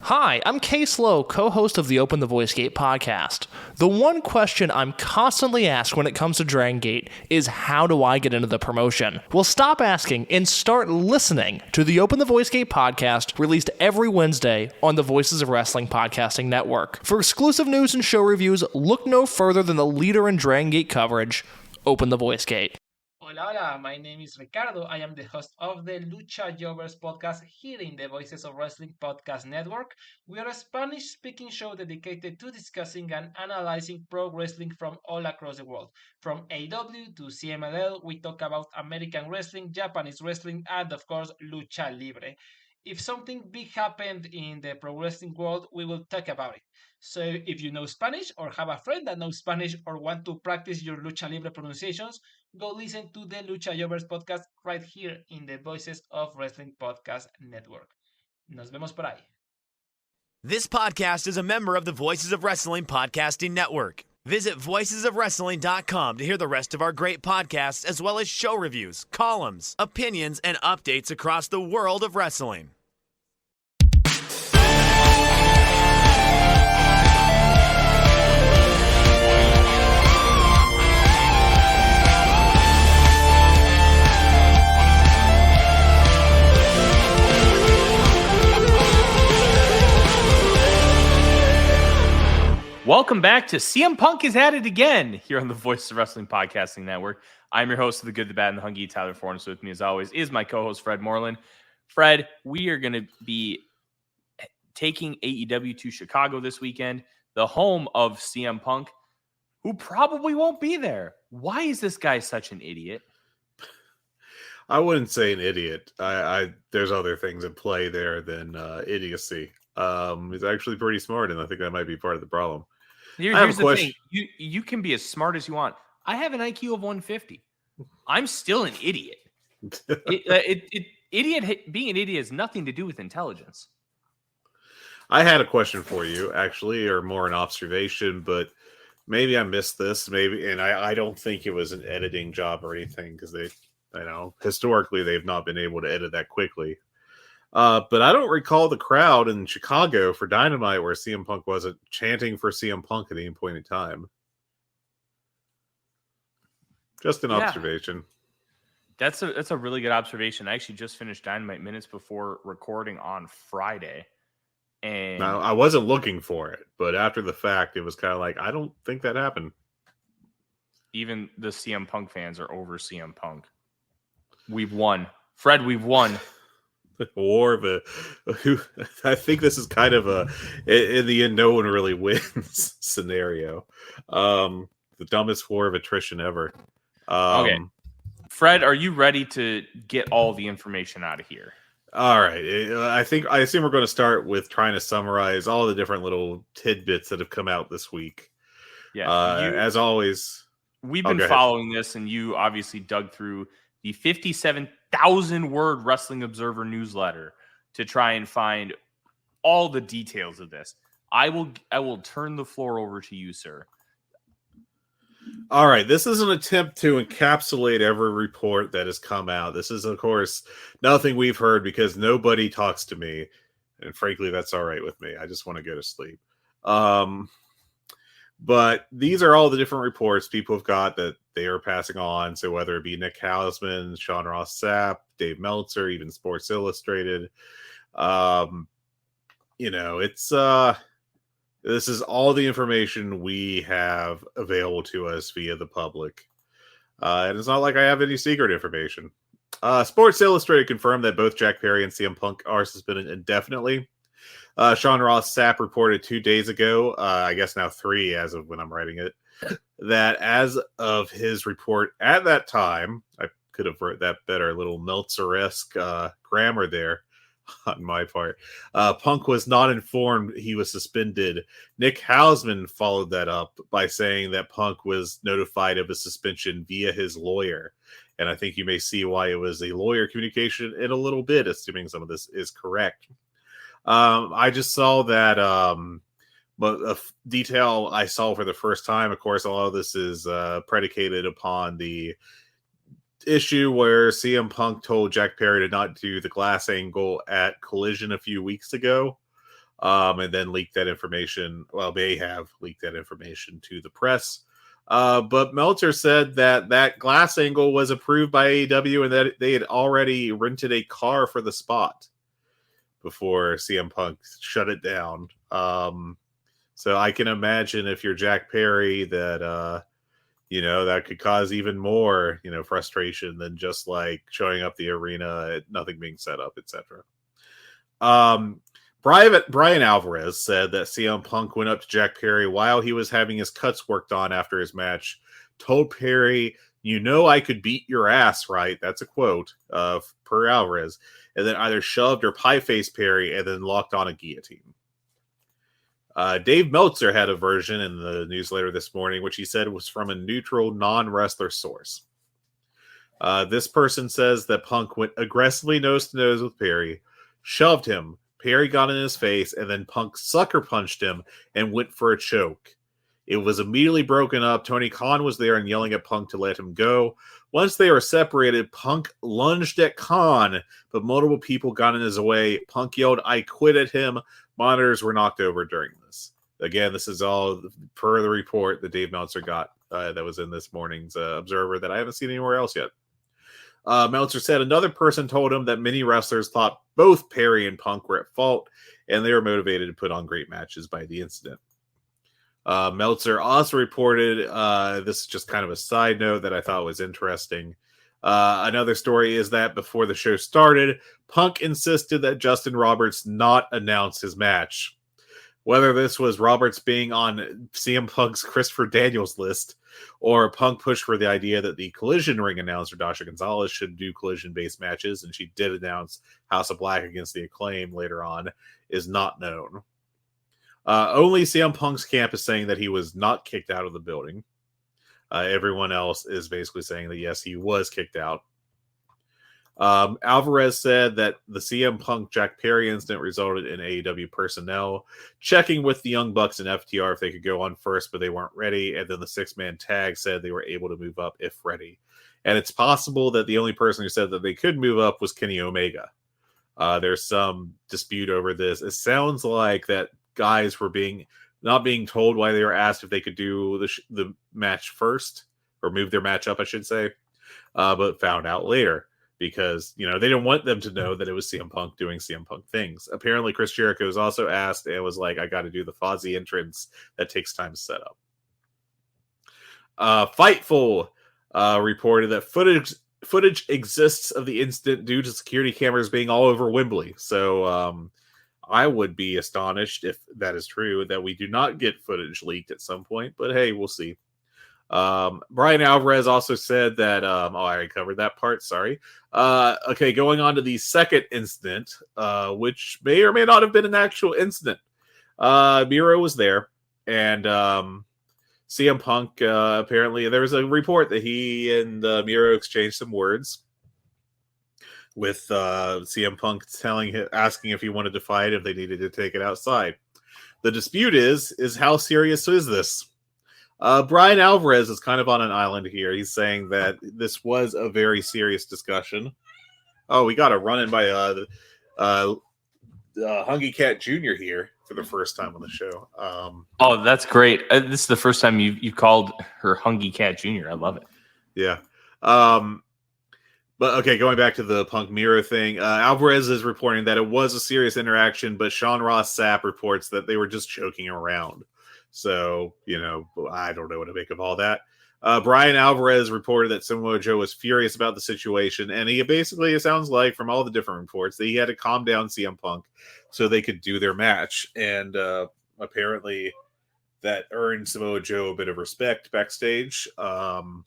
Hi, I'm Case Lowe, co-host of the Open the Voice Gate podcast. The one question I'm constantly asked when it comes to Dragon Gate is, how do I get into the promotion? Well, stop asking and start listening to the Open the Voice Gate podcast, released every Wednesday on the Voices of Wrestling podcasting network. For exclusive news and show reviews, look no further than the leader in Dragon Gate coverage, Open the Voice Gate. Hola, my name is Ricardo. I am the host of the Lucha Jovers podcast here in the Voices of Wrestling podcast network. We are a Spanish-speaking show dedicated to discussing and analyzing pro wrestling from all across the world. From AEW to CMLL, we talk about American wrestling, Japanese wrestling, and of course, Lucha Libre. If something big happened in the pro wrestling world, we will talk about it. So if you know Spanish or have a friend that knows Spanish or want to practice your Lucha Libre pronunciations, go listen to the Lucha Jovers podcast right here in the Voices of Wrestling podcast network. Nos vemos por ahí. This podcast is a member of the Voices of Wrestling podcasting network. Visit voicesofwrestling.com to hear the rest of our great podcasts, as well as show reviews, columns, opinions, and updates across the world of wrestling. Welcome back to CM Punk is at it again here on the Voices of Wrestling Podcasting Network. I'm your host of The Good, the Bad, and the Hungee, Tyler Fornes. With me, as always, is my co-host, Fred Moreland. Fred, we are going to be taking AEW to Chicago this weekend, the home of CM Punk, who probably won't be there. Why is this guy such an idiot? I wouldn't say an idiot. There's other things at play there than idiocy. He's actually pretty smart, and I think that might be part of the problem. Here's the thing. You can be as smart as you want. I have an IQ of 150. I'm still an idiot. Being an idiot has nothing to do with intelligence. I had a question for you, actually, or more an observation, but maybe I missed this. And I don't think it was an editing job or anything, because historically they've not been able to edit that quickly. But I don't recall the crowd in Chicago for Dynamite where CM Punk wasn't chanting for CM Punk at any point in time. Just an observation. That's a really good observation. I actually just finished Dynamite minutes before recording on Friday. And now, I wasn't looking for it, but after the fact, it was kind of like, I don't think that happened. Even the CM Punk fans are over CM Punk. We've won. Fred, we've won. I think this is kind of in the end, no one really wins scenario. The dumbest war of attrition ever. Okay. Fred, are you ready to get all the information out of here? All right. I assume we're going to start with trying to summarize all the different little tidbits that have come out this week. Yeah. As always, we've been following this, and you obviously dug through the 57,000-word Wrestling Observer newsletter to try and find all the details of this. I will turn the floor over to you, sir. All right. This is an attempt to encapsulate every report that has come out. This is, of course, nothing we've heard because nobody talks to me. And frankly, that's all right with me. I just want to go to sleep. But these are all the different reports people have got that they are passing on. So whether it be Nick Hausman, Sean Ross Sapp, Dave Meltzer, even Sports Illustrated, this is all the information we have available to us via the public. And it's not like I have any secret information. Sports Illustrated confirmed that both Jack Perry and CM Punk are suspended indefinitely. Sean Ross Sapp reported 2 days ago, I guess now 3 as of when I'm writing it, that as of his report at that time, I could have wrote that better, a little Meltzer-esque grammar there on my part. Punk was not informed he was suspended. Nick Hausman followed that up by saying that Punk was notified of a suspension via his lawyer. And I think you may see why it was a lawyer communication in a little bit, assuming some of this is correct. I just saw that but a detail I saw for the first time. Of course, a lot of this is predicated upon the issue where CM Punk told Jack Perry to not do the glass angle at Collision a few weeks ago. and then leaked that information. Well, may have leaked that information to the press. But Meltzer said that glass angle was approved by AEW and that they had already rented a car for the spot before CM Punk shut it down. So I can imagine if you're Jack Perry that, that could cause even more, frustration than just like showing up the arena, nothing being set up, etc. Brian Alvarez said that CM Punk went up to Jack Perry while he was having his cuts worked on after his match, told Perry, I could beat your ass, right? That's a quote per Alvarez. And then either shoved or pie-faced Perry and then locked on a guillotine. Dave Meltzer had a version in the newsletter this morning, which he said was from a neutral, non-wrestler source. This person says that Punk went aggressively nose-to-nose with Perry, shoved him, Perry got in his face, and then Punk sucker punched him and went for a choke. It was immediately broken up. Tony Khan was there and yelling at Punk to let him go. Once they were separated, Punk lunged at Khan, but multiple people got in his way. Punk yelled, "I quit" at him. Monitors were knocked over during this. Again, this is all per the report that Dave Meltzer got that was in this morning's Observer that I haven't seen anywhere else yet. Meltzer said another person told him that many wrestlers thought both Perry and Punk were at fault, and they were motivated to put on great matches by the incident. Meltzer also reported, this is just kind of a side note that I thought was interesting. Another story is that before the show started, Punk insisted that Justin Roberts not announce his match. Whether this was Roberts being on CM Punk's Christopher Daniels list, or Punk pushed for the idea that the Collision ring announcer Dasha Gonzalez should do collision-based matches, and she did announce House of Black against the Acclaim later on, is not known. Only CM Punk's camp is saying that he was not kicked out of the building. Everyone else is basically saying that, yes, he was kicked out. Alvarez said that the CM Punk Jack Perry incident resulted in AEW personnel checking with the Young Bucks and FTR if they could go on first, but they weren't ready. And then the 6-man tag said they were able to move up if ready. And it's possible that the only person who said that they could move up was Kenny Omega. There's some dispute over this. It sounds like that guys were not being told why they were asked if they could do the match first, or move their match up, I should say, but found out later because, they didn't want them to know that it was CM Punk doing CM Punk things. Apparently, Chris Jericho was also asked and was like, I got to do the Fozzy entrance. That takes time to set up. Fightful reported that footage exists of the incident due to security cameras being all over Wembley. So, I would be astonished if that is true, that we do not get footage leaked at some point, but hey, we'll see. Brian Alvarez also said that, I already covered that part. Sorry. Okay. Going on to the second incident, which may or may not have been an actual incident. Miro was there and, CM Punk, apparently there was a report that he and Miro exchanged some words with CM Punk asking if he wanted to fight, if they needed to take it outside. The dispute is how serious is this? Brian Alvarez is kind of on an island here. He's saying that this was a very serious discussion. Oh, we got a run-in by Hungee Cat Jr. here for the first time on the show. Oh, that's great. This is the first time you called her Hungee Cat Jr. I love it. Yeah. But okay, going back to the Punk Miro thing, Alvarez is reporting that it was a serious interaction, but Sean Ross Sapp reports that they were just joking around. So, I don't know what to make of all that. Brian Alvarez reported that Samoa Joe was furious about the situation, and he basically, it sounds like, from all the different reports, that he had to calm down CM Punk so they could do their match. And apparently that earned Samoa Joe a bit of respect backstage. So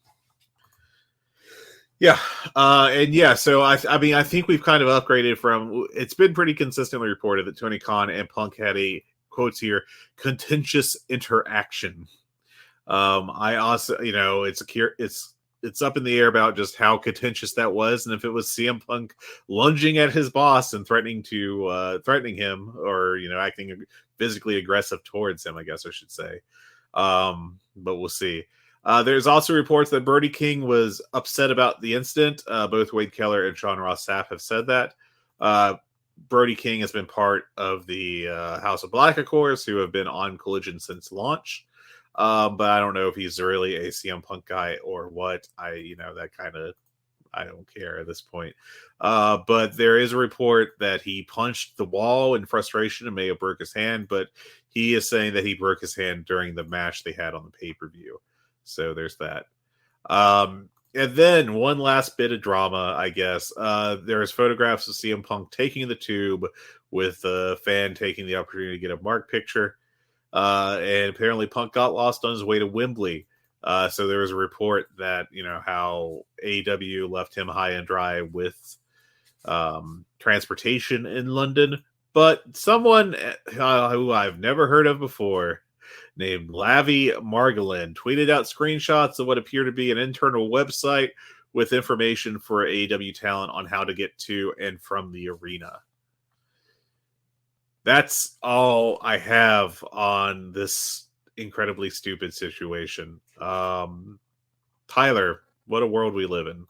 I think we've kind of upgraded from, it's been pretty consistently reported that Tony Khan and Punk had a, quotes here, contentious interaction. I also, it's up in the air about just how contentious that was, and if it was CM Punk lunging at his boss and threatening him, or acting physically aggressive towards him, I guess I should say. But we'll see. There's also reports that Brody King was upset about the incident. Both Wade Keller and Sean Ross Sapp have said that. Brody King has been part of the House of Black, of course, who have been on Collision since launch. But I don't know if he's really a CM Punk guy or what. That kind of, I don't care at this point. But there is a report that he punched the wall in frustration and may have broke his hand, but he is saying that he broke his hand during the match they had on the pay-per-view. So there's that. And then one last bit of drama, I guess. There's photographs of CM Punk taking the tube with a fan taking the opportunity to get a mark picture. And apparently Punk got lost on his way to Wembley. So there was a report that, how AEW left him high and dry with transportation in London. But someone who I've never heard of before, named Lavi Margolin, tweeted out screenshots of what appear to be an internal website with information for AEW talent on how to get to and from the arena. That's all I have on this incredibly stupid situation. Tyler, what a world we live in.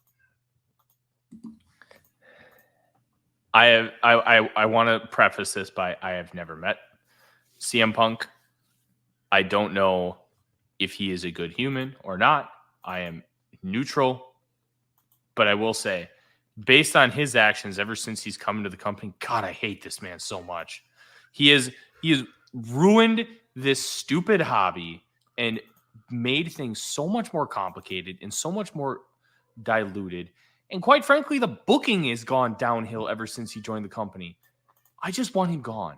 I want to preface this by I have never met CM Punk. I don't know if he is a good human or not. I am neutral. But I will say, based on his actions ever since he's come into the company, God, I hate this man so much. He has ruined this stupid hobby and made things so much more complicated and so much more diluted. And quite frankly, the booking has gone downhill ever since he joined the company. I just want him gone.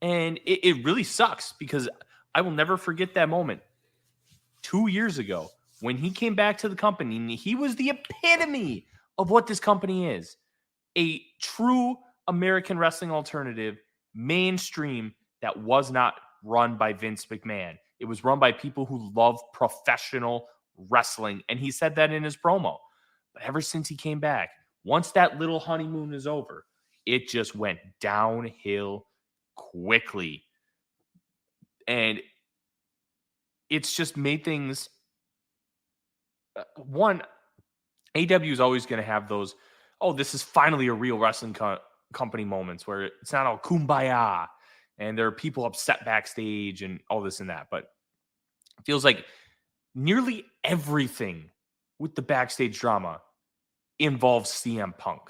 And it really sucks because I will never forget that moment 2 years ago when he came back to the company and he was the epitome of what this company is. A true American wrestling alternative, mainstream, that was not run by Vince McMahon. It was run by people who love professional wrestling. And he said that in his promo. But ever since he came back, once that little honeymoon is over, it just went downhill quickly. And it's just made things... One, AEW is always going to have those, this is finally a real wrestling company moments where it's not all kumbaya and there are people upset backstage and all this and that. But it feels like nearly everything with the backstage drama involves CM Punk.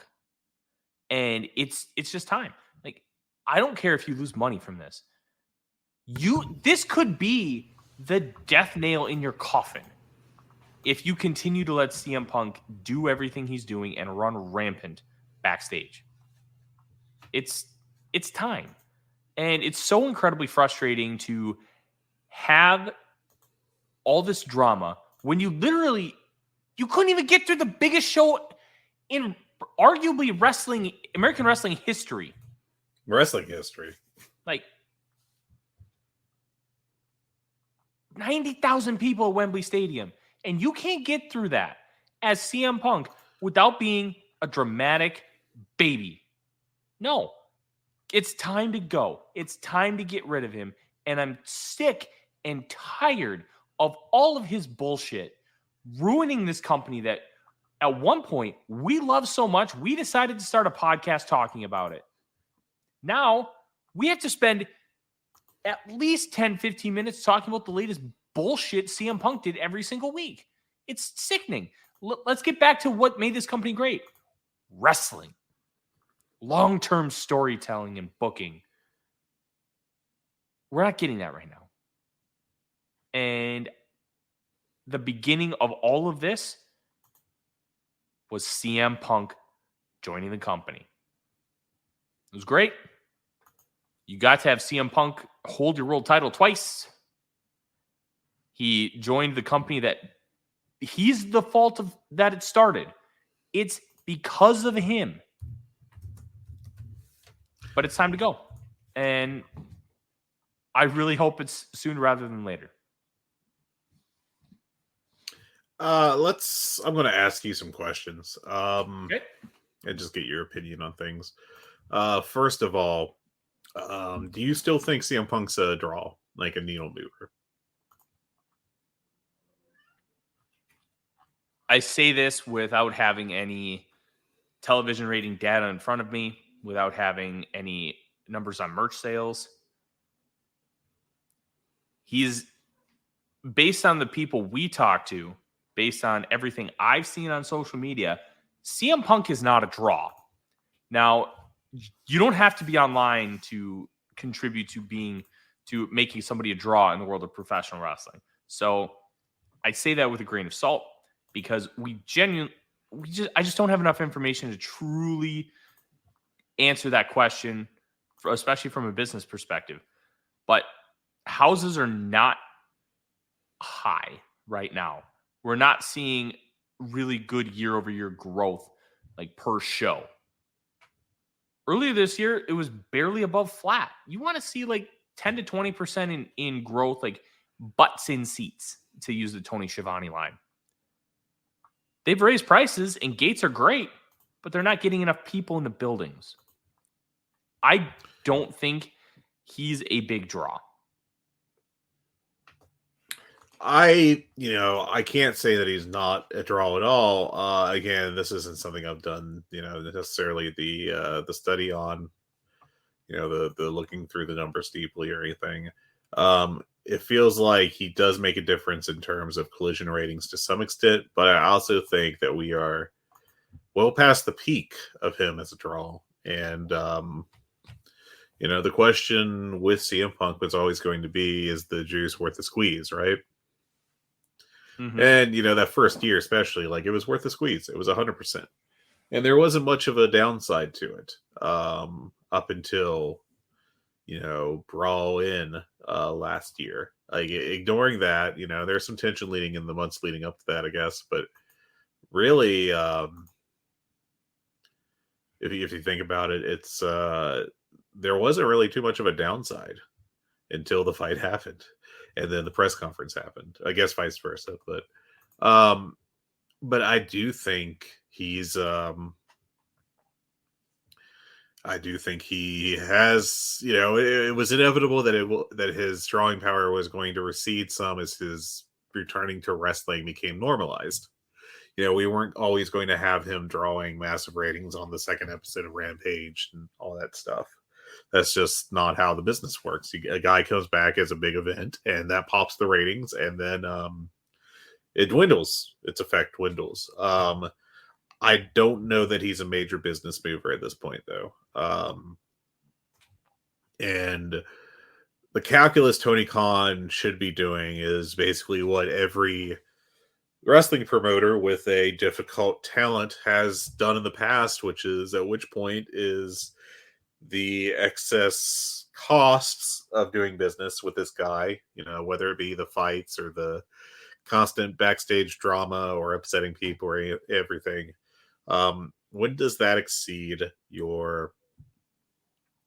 And it's just time. Like, I don't care if you lose money from this. This could be the death nail in your coffin if you continue to let CM Punk do everything he's doing and run rampant backstage. It's time. And it's so incredibly frustrating to have all this drama when you couldn't even get through the biggest show in arguably American wrestling history. Wrestling history. Like 90,000 people at Wembley Stadium. And you can't get through that as CM Punk without being a dramatic baby. No. It's time to go. It's time to get rid of him. And I'm sick and tired of all of his bullshit ruining this company that at one point we love so much, we decided to start a podcast talking about it. Now we have to spend at least 10, 15 minutes talking about the latest bullshit CM Punk did every single week. It's sickening. Let's get back to what made this company great. Wrestling. Long-term storytelling and booking. We're not getting that right now. And the beginning of all of this was CM Punk joining the company. It was great. You got to have CM Punk hold your world title twice. He joined the company that he's the fault of that it started. It's because of him. But it's time to go. And I really hope it's sooner rather than later. I'm going to ask you some questions. Okay. And just get your opinion on things. First of all, do you still think CM Punk's a draw, like a needle mover? I say this without having any television rating data in front of me. without having any numbers on merch sales. He's, based on the people we talk to, based on everything I've seen on social media, CM Punk is not a draw. Now, you don't have to be online to contribute to making somebody a draw in the world of professional wrestling. So I say that with a grain of salt because I just don't have enough information to truly answer that question, especially from a business perspective. But houses are not high right now. We're not seeing really good year-over-year growth, like per show. Earlier this year, it was barely above flat. You want to see like 10 to 20% in growth, like butts in seats, to use the Tony Schiavone line. They've raised prices and gates are great, but they're not getting enough people in the buildings. I don't think he's a big draw. I can't say that he's not a draw at all. Again, this isn't something I've done, necessarily the study on, the looking through the numbers deeply or anything. It feels like he does make a difference in terms of collision ratings to some extent, but I also think that we are well past the peak of him as a draw. And, the question with CM Punk was always going to be, is the juice worth the squeeze, right? Mm-hmm. And, that first year especially, like, it was worth the squeeze. It was 100%. And there wasn't much of a downside to it up until, Brawl In last year. Like, ignoring that, there's some tension leading in the months leading up to that, I guess. But really, if you think about it, it's there wasn't really too much of a downside until the fight happened. And then the press conference happened. I guess vice versa. But I do think he's I do think he has, it was inevitable that his drawing power was going to recede some as his returning to wrestling became normalized. We weren't always going to have him drawing massive ratings on the second episode of Rampage and all that stuff. That's just not how the business works. A guy comes back as a big event, and that pops the ratings, and then it dwindles. Its effect dwindles. I don't know that he's a major business mover at this point, though. And the calculus Tony Khan should be doing is basically what every wrestling promoter with a difficult talent has done in the past, which is at which point is the excess costs of doing business with this guy, whether it be the fights or the constant backstage drama or upsetting people or everything. When does that exceed your,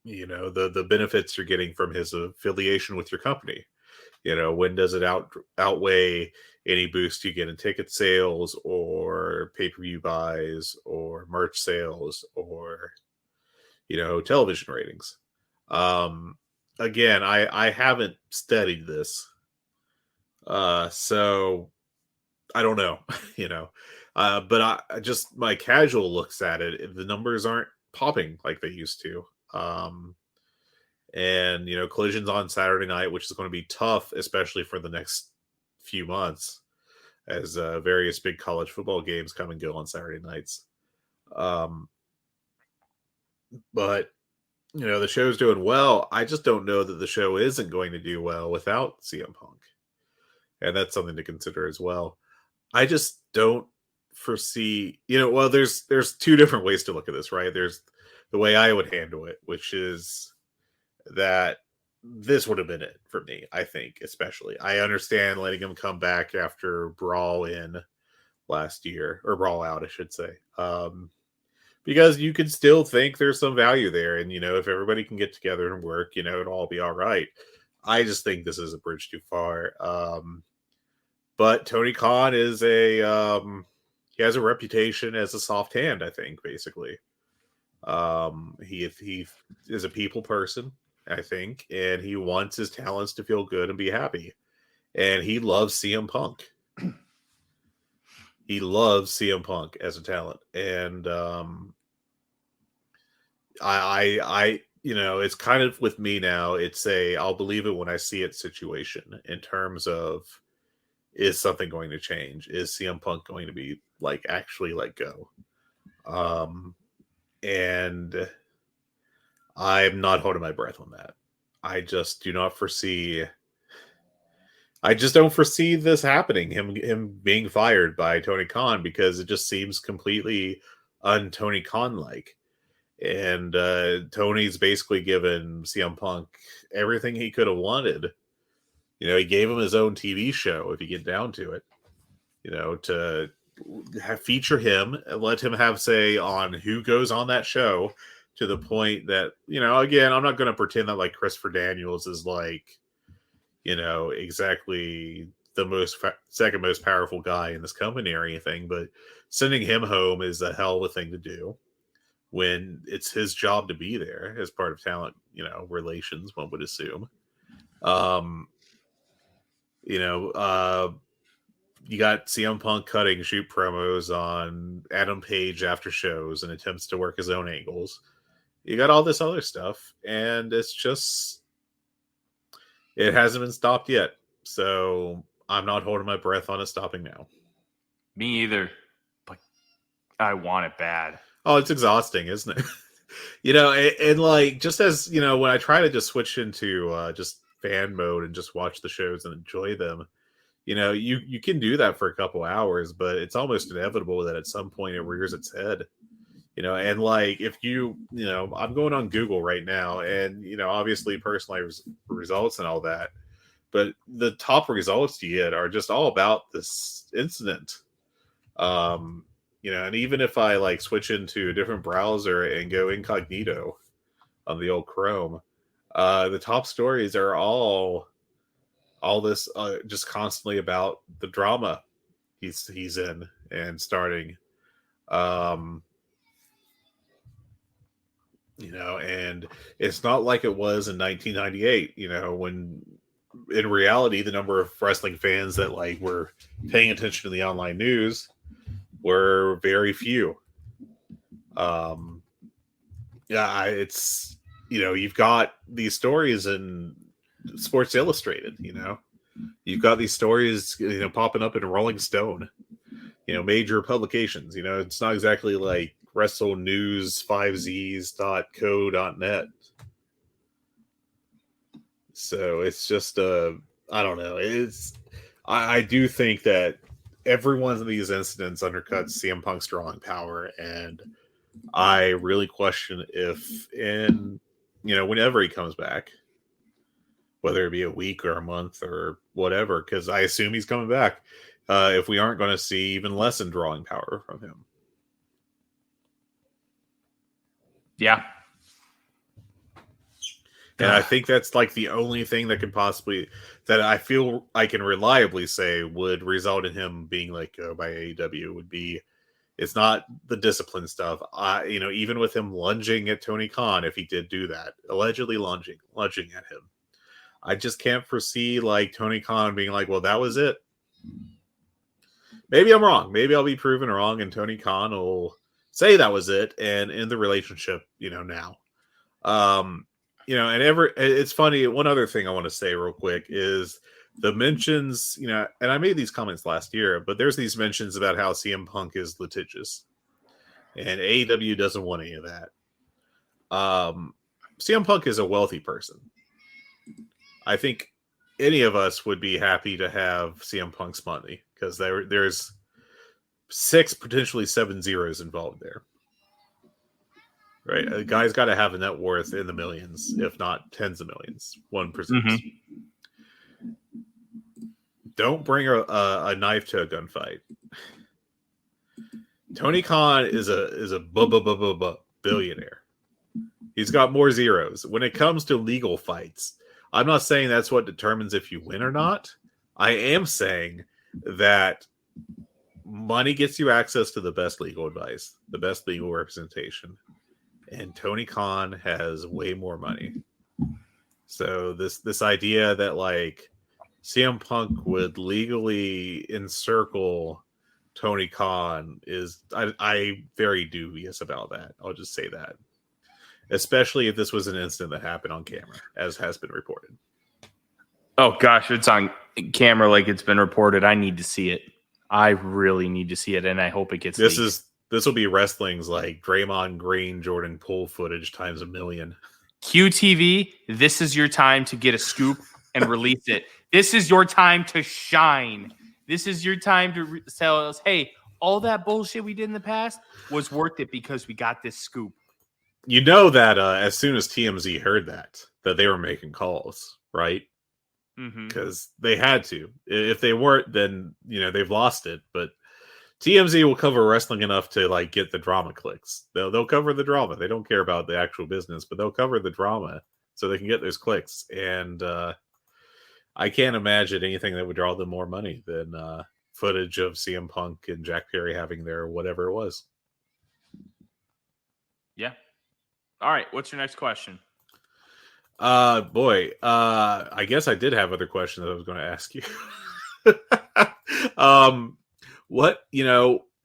the benefits you're getting from his affiliation with your company? When does it outweigh any boost you get in ticket sales or pay-per-view buys or merch sales or, television ratings? Again, I haven't studied this. So I don't know, but I just, my casual looks at it, the numbers aren't popping like they used to. And, Collision's on Saturday night, which is going to be tough, especially for the next few months as various big college football games come and go on Saturday nights. But, the show's doing well. I just don't know that the show isn't going to do well without CM Punk. And that's something to consider as well. I just don't foresee, well, there's two different ways to look at this, right? There's the way I would handle it, which is that this would have been it for me, I think, especially. I understand letting him come back after Brawl In last year, or Brawl Out, I should say. Because you can still think there's some value there. And, if everybody can get together and work, it'll all be all right. I just think this is a bridge too far. But Tony Khan is he has a reputation as a soft hand, I think, basically. He is a people person, I think, and he wants his talents to feel good and be happy. And he loves CM Punk. He loves CM Punk as a talent. And, it's kind of with me now. It's I'll believe it when I see it situation in terms of, is something going to change? Is CM Punk going to be like actually let go? And I'm not holding my breath on that. I just do not foresee. I just don't foresee this happening. Him being fired by Tony Khan, because it just seems completely un-Tony Khan like. And Tony's basically given CM Punk everything he could have wanted. He gave him his own TV show, if you get down to it. To feature him and let him have say on who goes on that show, to the point that, again, I'm not going to pretend that like Christopher Daniels is like, exactly the second most powerful guy in this company or anything, but sending him home is a hell of a thing to do when it's his job to be there as part of talent, relations, one would assume. You got CM Punk cutting shoot promos on Adam Page after shows and attempts to work his own angles. You got all this other stuff, and it's just, it hasn't been stopped yet. So I'm not holding my breath on it stopping now. Me either, but I want it bad. Oh, it's exhausting, isn't it? And like, just as, when I try to just switch into just fan mode and just watch the shows and enjoy them, you can do that for a couple hours, but it's almost inevitable that at some point it rears its head. And like, if I'm going on Google right now, and obviously personalized results and all that, but the top results you get are just all about this incident. And even if I like switch into a different browser and go incognito on the old Chrome, the top stories are all this just constantly about the drama he's in and starting. And it's not like it was in 1998, when in reality the number of wrestling fans that like were paying attention to the online news were very few. It's you've got these stories in Sports Illustrated, you've got these stories popping up in Rolling Stone, major publications. It's not exactly like WrestleNews5zs.co.net. So it's just I don't know. I do think that every one of these incidents undercuts CM Punk's drawing power, and I really question if whenever he comes back, whether it be a week or a month or whatever, because I assume he's coming back, if we aren't going to see even less in drawing power from him. Yeah. And I think that's like the only thing that that I feel I can reliably say would result in him being let go by AEW would be, it's not the discipline stuff. Even with him lunging at Tony Khan, if he did do that, allegedly lunging at him, I just can't foresee like Tony Khan being like, well, that was it. Maybe I'm wrong. Maybe I'll be proven wrong, and Tony Khan will say that was it and end the relationship, now. It's funny. One other thing I want to say real quick is the mentions, and I made these comments last year, but there's these mentions about how CM Punk is litigious, and AEW doesn't want any of that. CM Punk is a wealthy person. I think any of us would be happy to have CM Punk's money, because there's 6, potentially 7 zeros involved there. Right, a guy's got to have a net worth in the millions, if not tens of millions. One presumes. Mm-hmm. Don't bring a knife to a gunfight. Tony Khan is a billionaire. He's got more zeros. When it comes to legal fights, I'm not saying that's what determines if you win or not. I am saying that money gets you access to the best legal advice, the best legal representation. And Tony Khan has way more money. So this idea that like CM Punk would legally encircle Tony Khan is I very dubious about that. I'll just say that. especially if this was an incident that happened on camera, as has been reported. Oh gosh, it's on camera like it's been reported. I need to see it. I really need to see it, and I hope it gets leaked. This will be wrestling's like Draymond Green, Jordan Poole footage times a million. QTV, this is your time to get a scoop and release it. This is your time to shine. This is your time to tell us, hey, all that bullshit we did in the past was worth it because we got this scoop. You know that as soon as TMZ heard that they were making calls, right? Because they had to. If they weren't, then they've lost it. But TMZ will cover wrestling enough to like get the drama clicks. They'll cover the drama. They don't care about the actual business, but they'll cover the drama so they can get those clicks. And I can't imagine anything that would draw them more money than footage of CM Punk and Jack Perry having their whatever it was. Yeah. All right. What's your next question? I guess I did have other questions that I was going to ask you.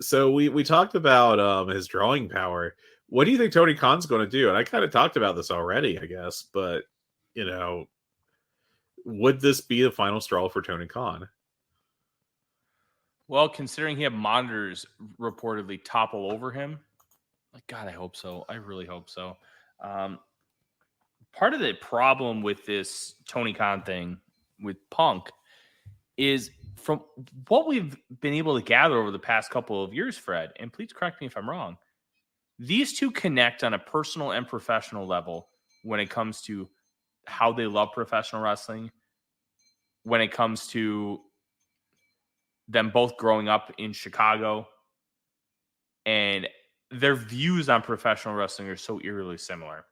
So we talked about his drawing power. What do you think Tony Khan's going to do? And I kind of talked about this already, I guess, but would this be the final straw for Tony Khan? Well, considering he had monitors reportedly topple over him, like, God, I hope so. I really hope so. Part of the problem with this Tony Khan thing with Punk is, from what we've been able to gather over the past couple of years, Fred, and please correct me if I'm wrong, these two connect on a personal and professional level when it comes to how they love professional wrestling, when it comes to them both growing up in Chicago, and their views on professional wrestling are so eerily similar.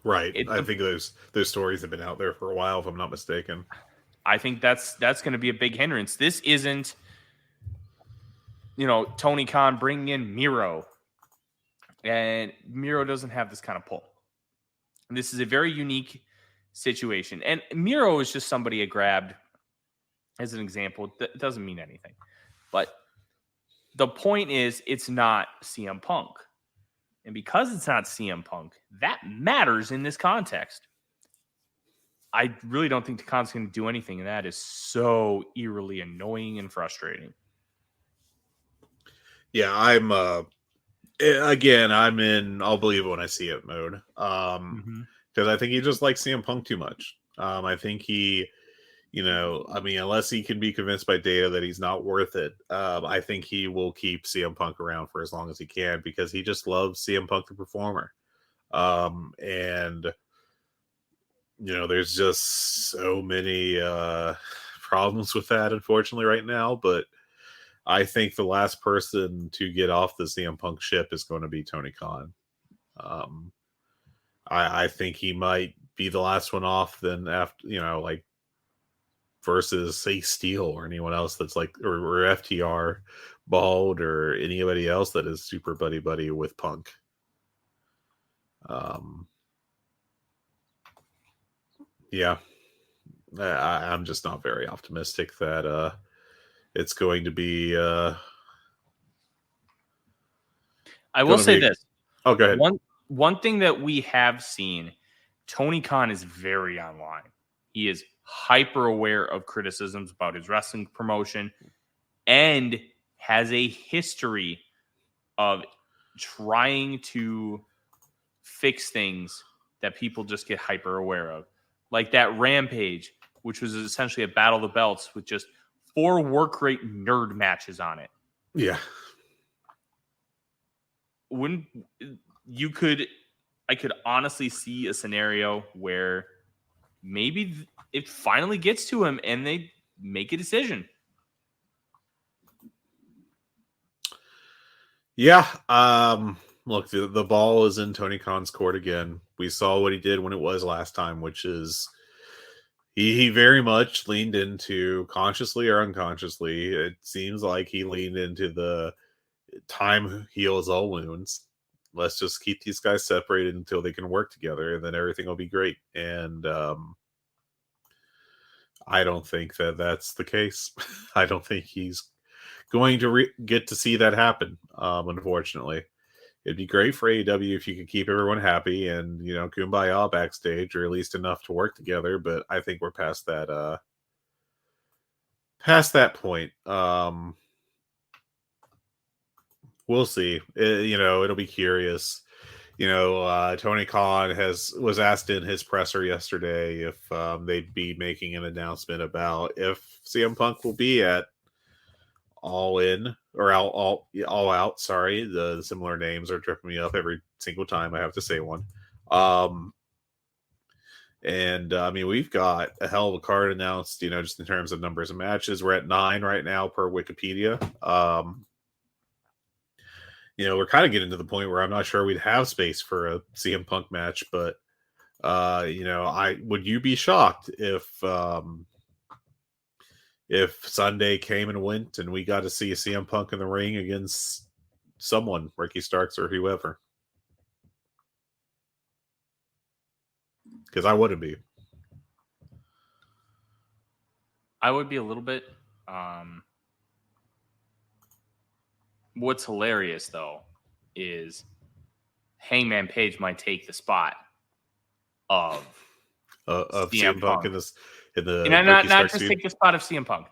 Right. I think those stories have been out there for a while, if I'm not mistaken. I think that's going to be a big hindrance. This isn't, Tony Khan bringing in Miro, and Miro doesn't have this kind of pull. This is a very unique situation, and Miro is just somebody I grabbed as an example. That doesn't mean anything, but the point is, it's not CM Punk, and because it's not CM Punk, that matters in this context. I really don't think the Khan's going to do anything, and that is so eerily annoying and frustrating. Yeah, I'm in I'll believe it when I see it mode. Because I think he just likes CM Punk too much. I think he, unless he can be convinced by data that he's not worth it, I think he will keep CM Punk around for as long as he can because he just loves CM Punk the performer. And there's just so many problems with that, unfortunately, right now. But I think the last person to get off the CM Punk ship is going to be Tony Khan. I think he might be the last one off. Then after, versus say Steel or anyone else that's like, or FTR, Bald, or anybody else that is super buddy with Punk. Yeah, I'm just not very optimistic that it's going to be. I will say this. Oh, go ahead. One thing that we have seen, Tony Khan is very online. He is hyper aware of criticisms about his wrestling promotion and has a history of trying to fix things that people just get hyper aware of. Like that Rampage, which was essentially a battle of the belts with just 4 work rate nerd matches on it. Yeah. I could honestly see a scenario where maybe it finally gets to him and they make a decision. Yeah. Look, the ball is in Tony Khan's court again. We saw what he did when it was last time, which is he very much leaned into, consciously or unconsciously, it seems like he leaned into the time heals all wounds. Let's just keep these guys separated until they can work together, and then everything will be great. And I don't think that that's the case. I don't think he's going to get to see that happen, unfortunately. it'd be great for AEW if you could keep everyone happy and, kumbaya backstage, or at least enough to work together. But I think we're past that point. We'll see. It'll be curious. Tony Khan was asked in his presser yesterday if they'd be making an announcement about if CM Punk will be at All In or All Out. Sorry, the similar names are tripping me up every single time I have to say one. We've got a hell of a card announced. Just in terms of numbers of matches, we're at 9 right now per Wikipedia. We're kind of getting to the point where I'm not sure we'd have space for a CM Punk match, but would you be shocked if Sunday came and went and we got to see CM Punk in the ring against someone, Ricky Starks or whoever? Because I wouldn't be. I would be a little bit. What's hilarious, though, is Hangman Page might take the spot of CM Punk in the not just take the spot of CM Punk.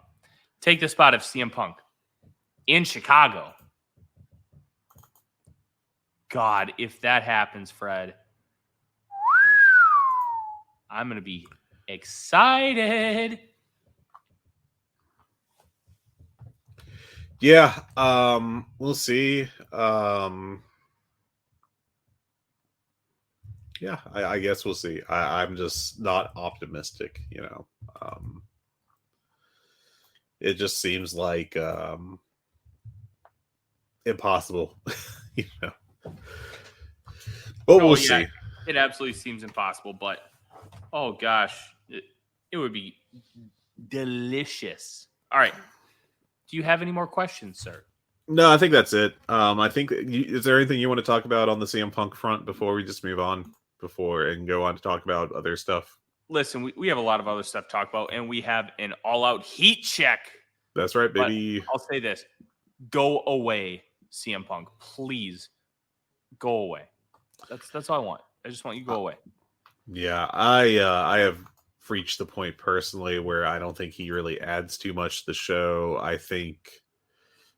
Take the spot of CM Punk in Chicago. God, if that happens, Fred, I'm going to be excited. Yeah, we'll see. I guess we'll see. I'm just not optimistic, it just seems like impossible, But we'll see. It absolutely seems impossible, but oh gosh, it would be delicious. All right. Do you have any more questions, sir? No, I think that's it. I think is there anything you want to talk about on the CM Punk front before we just move on and go on to talk about other stuff? Listen, we have a lot of other stuff to talk about, and we have an all-out heat check. That's right, baby. But I'll say this. Go away, CM Punk. Please go away. That's all I want. I just want you to go away. Yeah, I have reached the point personally where I don't think he really adds too much to the show. I think,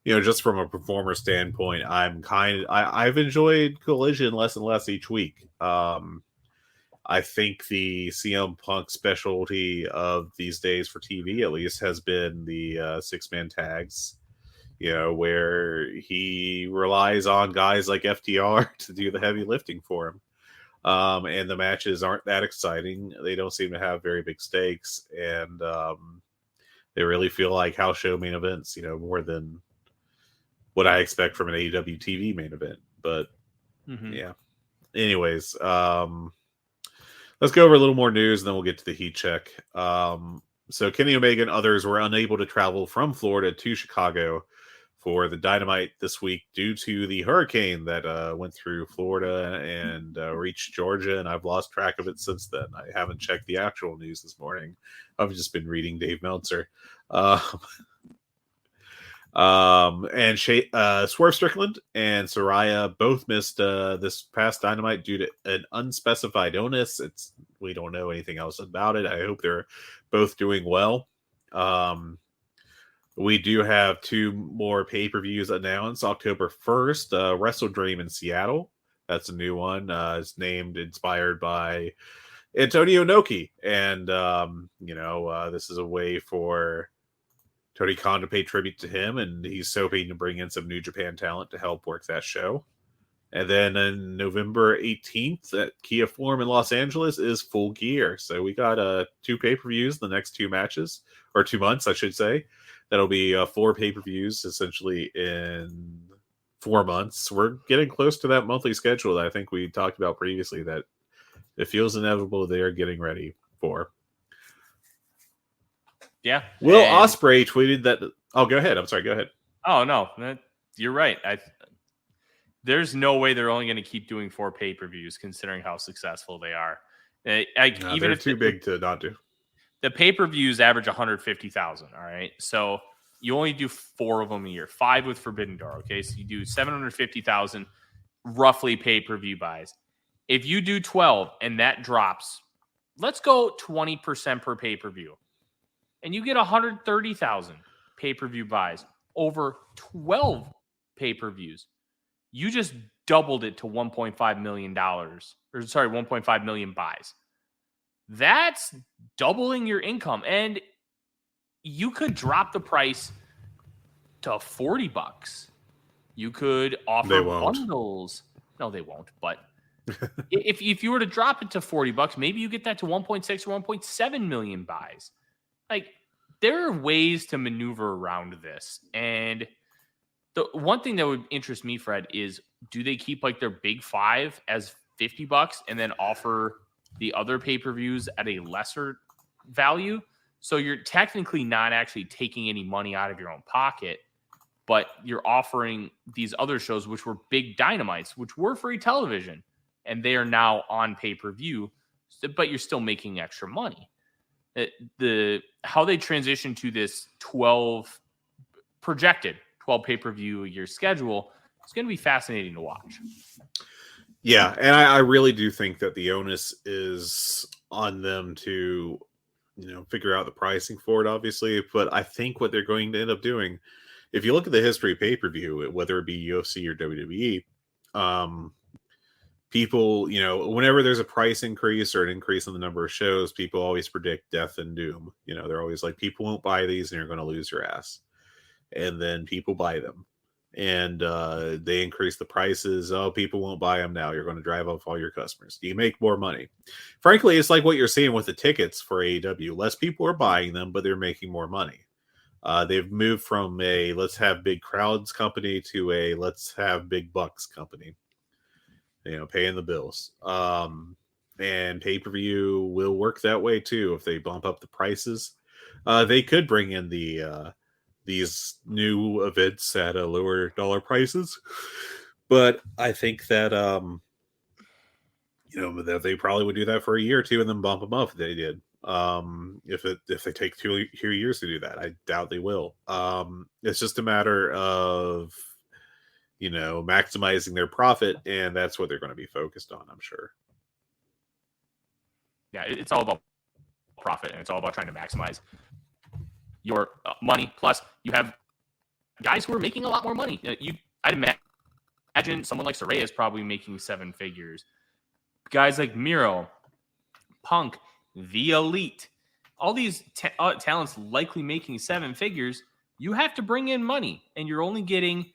just from a performer standpoint, I've enjoyed Collision less and less each week. I think the CM Punk specialty of these days for TV, at least, has been the 6-man tags, where he relies on guys like FTR to do the heavy lifting for him. And the matches aren't that exciting. They don't seem to have very big stakes. And they really feel like house show main events, more than what I expect from an AEW TV main event. But yeah. Anyways, let's go over a little more news and then we'll get to the heat check. So Kenny Omega and others were unable to travel from Florida to Chicago for the Dynamite this week due to the hurricane that went through Florida and reached Georgia, and I've lost track of it since then. I haven't checked the actual news this morning. I've just been reading Dave Meltzer. And Swerve Strickland and Saraya both missed this past Dynamite due to an unspecified illness. We don't know anything else about it. I hope they're both doing well. We do have 2 more pay-per-views announced. October 1st, Wrestle Dream in Seattle. That's a new one. It's inspired by Antonio Inoki. And, this is a way for Tony Khan to pay tribute to him, and he's hoping to bring in some New Japan talent to help work that show. And then on November 18th at Kia Forum in Los Angeles is Full Gear. So we got 2 pay-per-views in the next 2 matches, or 2 months, I should say. That'll be 4 pay-per-views essentially in 4 months. We're getting close to that monthly schedule that I think we talked about previously that it feels inevitable they are getting ready for. Yeah. Will Ospreay tweeted that... Oh, go ahead. I'm sorry. Go ahead. Oh, no. You're right. There's no way they're only going to keep doing 4 pay-per-views considering how successful they are. Even they're if too big to not do. The pay-per-views average 150,000. All right. So you only do 4 of them a year, 5 with Forbidden Door. Okay. So you do 750,000 roughly pay-per-view buys. If you do 12 and that drops, let's go 20% per pay-per-view, and you get 130,000 pay-per-view buys over 12 pay-per-views. You just doubled it to $1.5 million, 1.5 million buys. That's doubling your income, and you could drop the price to $40. You could offer bundles. No, they won't. But if you were to drop it to $40, maybe you get that to 1.6 or 1.7 million buys. Like, there are ways to maneuver around this. And the one thing that would interest me, Fred, is do they keep like their big five as $50 and then offer the other pay-per-views at a lesser value? So you're technically not actually taking any money out of your own pocket, but you're offering these other shows, which were big dynamites, which were free television, and they are now on pay-per-view, but you're still making extra money. How they transition to this 12 pay-per-view a year schedule, it's going to be fascinating to watch. Yeah, and I really do think that the onus is on them to, figure out the pricing for it, obviously. But I think what they're going to end up doing, if you look at the history of pay-per-view, whether it be UFC or WWE, people, whenever there's a price increase or an increase in the number of shows, people always predict death and doom. They're always like, people won't buy these and you're going to lose your ass. And then people buy them. And they increase the prices. Oh, people won't buy them now. You're going to drive off all your customers. You make more money. Frankly, it's like what you're seeing with the tickets for AEW. Less people are buying them, but they're making more money. They've moved from a let's have big crowds company to a let's have big bucks company. Paying the bills. And pay-per-view will work that way too. If they bump up the prices, they could bring in these new events at a lower dollar prices. But I think that, that they probably would do that for a year or two and then bump them up if they did. If they take two years to do that, I doubt they will. It's just a matter of, maximizing their profit, and that's what they're going to be focused on, I'm sure. Yeah, it's all about profit, and it's all about trying to maximize your money. Plus, you have guys who are making a lot more money. I'd imagine someone like Saraya is probably making 7 figures. Guys like Miro, Punk, The Elite, all these talents likely making 7 figures. You have to bring in money, and you're only getting,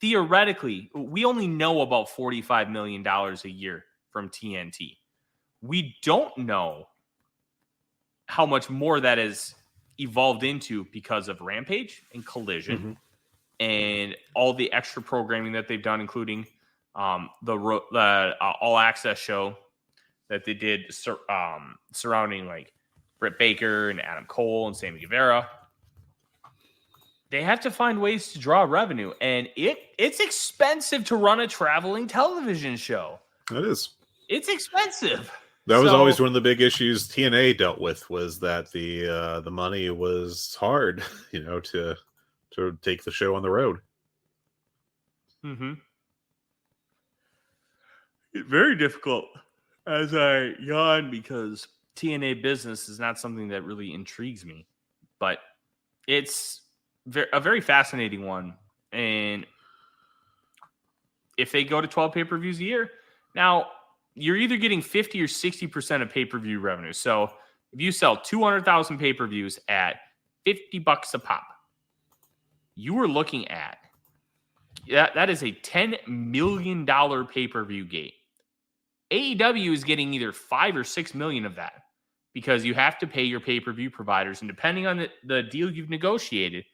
theoretically, we only know about $45 million a year from TNT. We don't know how much more that is evolved into because of Rampage and Collision and all the extra programming that they've done, including the All Access show that they did surrounding like Britt Baker and Adam Cole and Sammy Guevara. They have to find ways to draw revenue, and it's expensive to run a traveling television show. It is. It's expensive. That was always one of the big issues TNA dealt with, was that the money was hard, to take the show on the road. Mm-hmm. It's very difficult as I yawn because TNA business is not something that really intrigues me, but it's a very fascinating one. And if they go to 12 pay-per-views a year, now you're either getting 50 or 60% of pay-per-view revenue. So if you sell 200,000 pay-per-views at $50 a pop, you are looking at that is a $10 million pay-per-view gate. AEW is getting either 5 or 6 million of that because you have to pay your pay-per-view providers, and depending on the deal you've negotiated,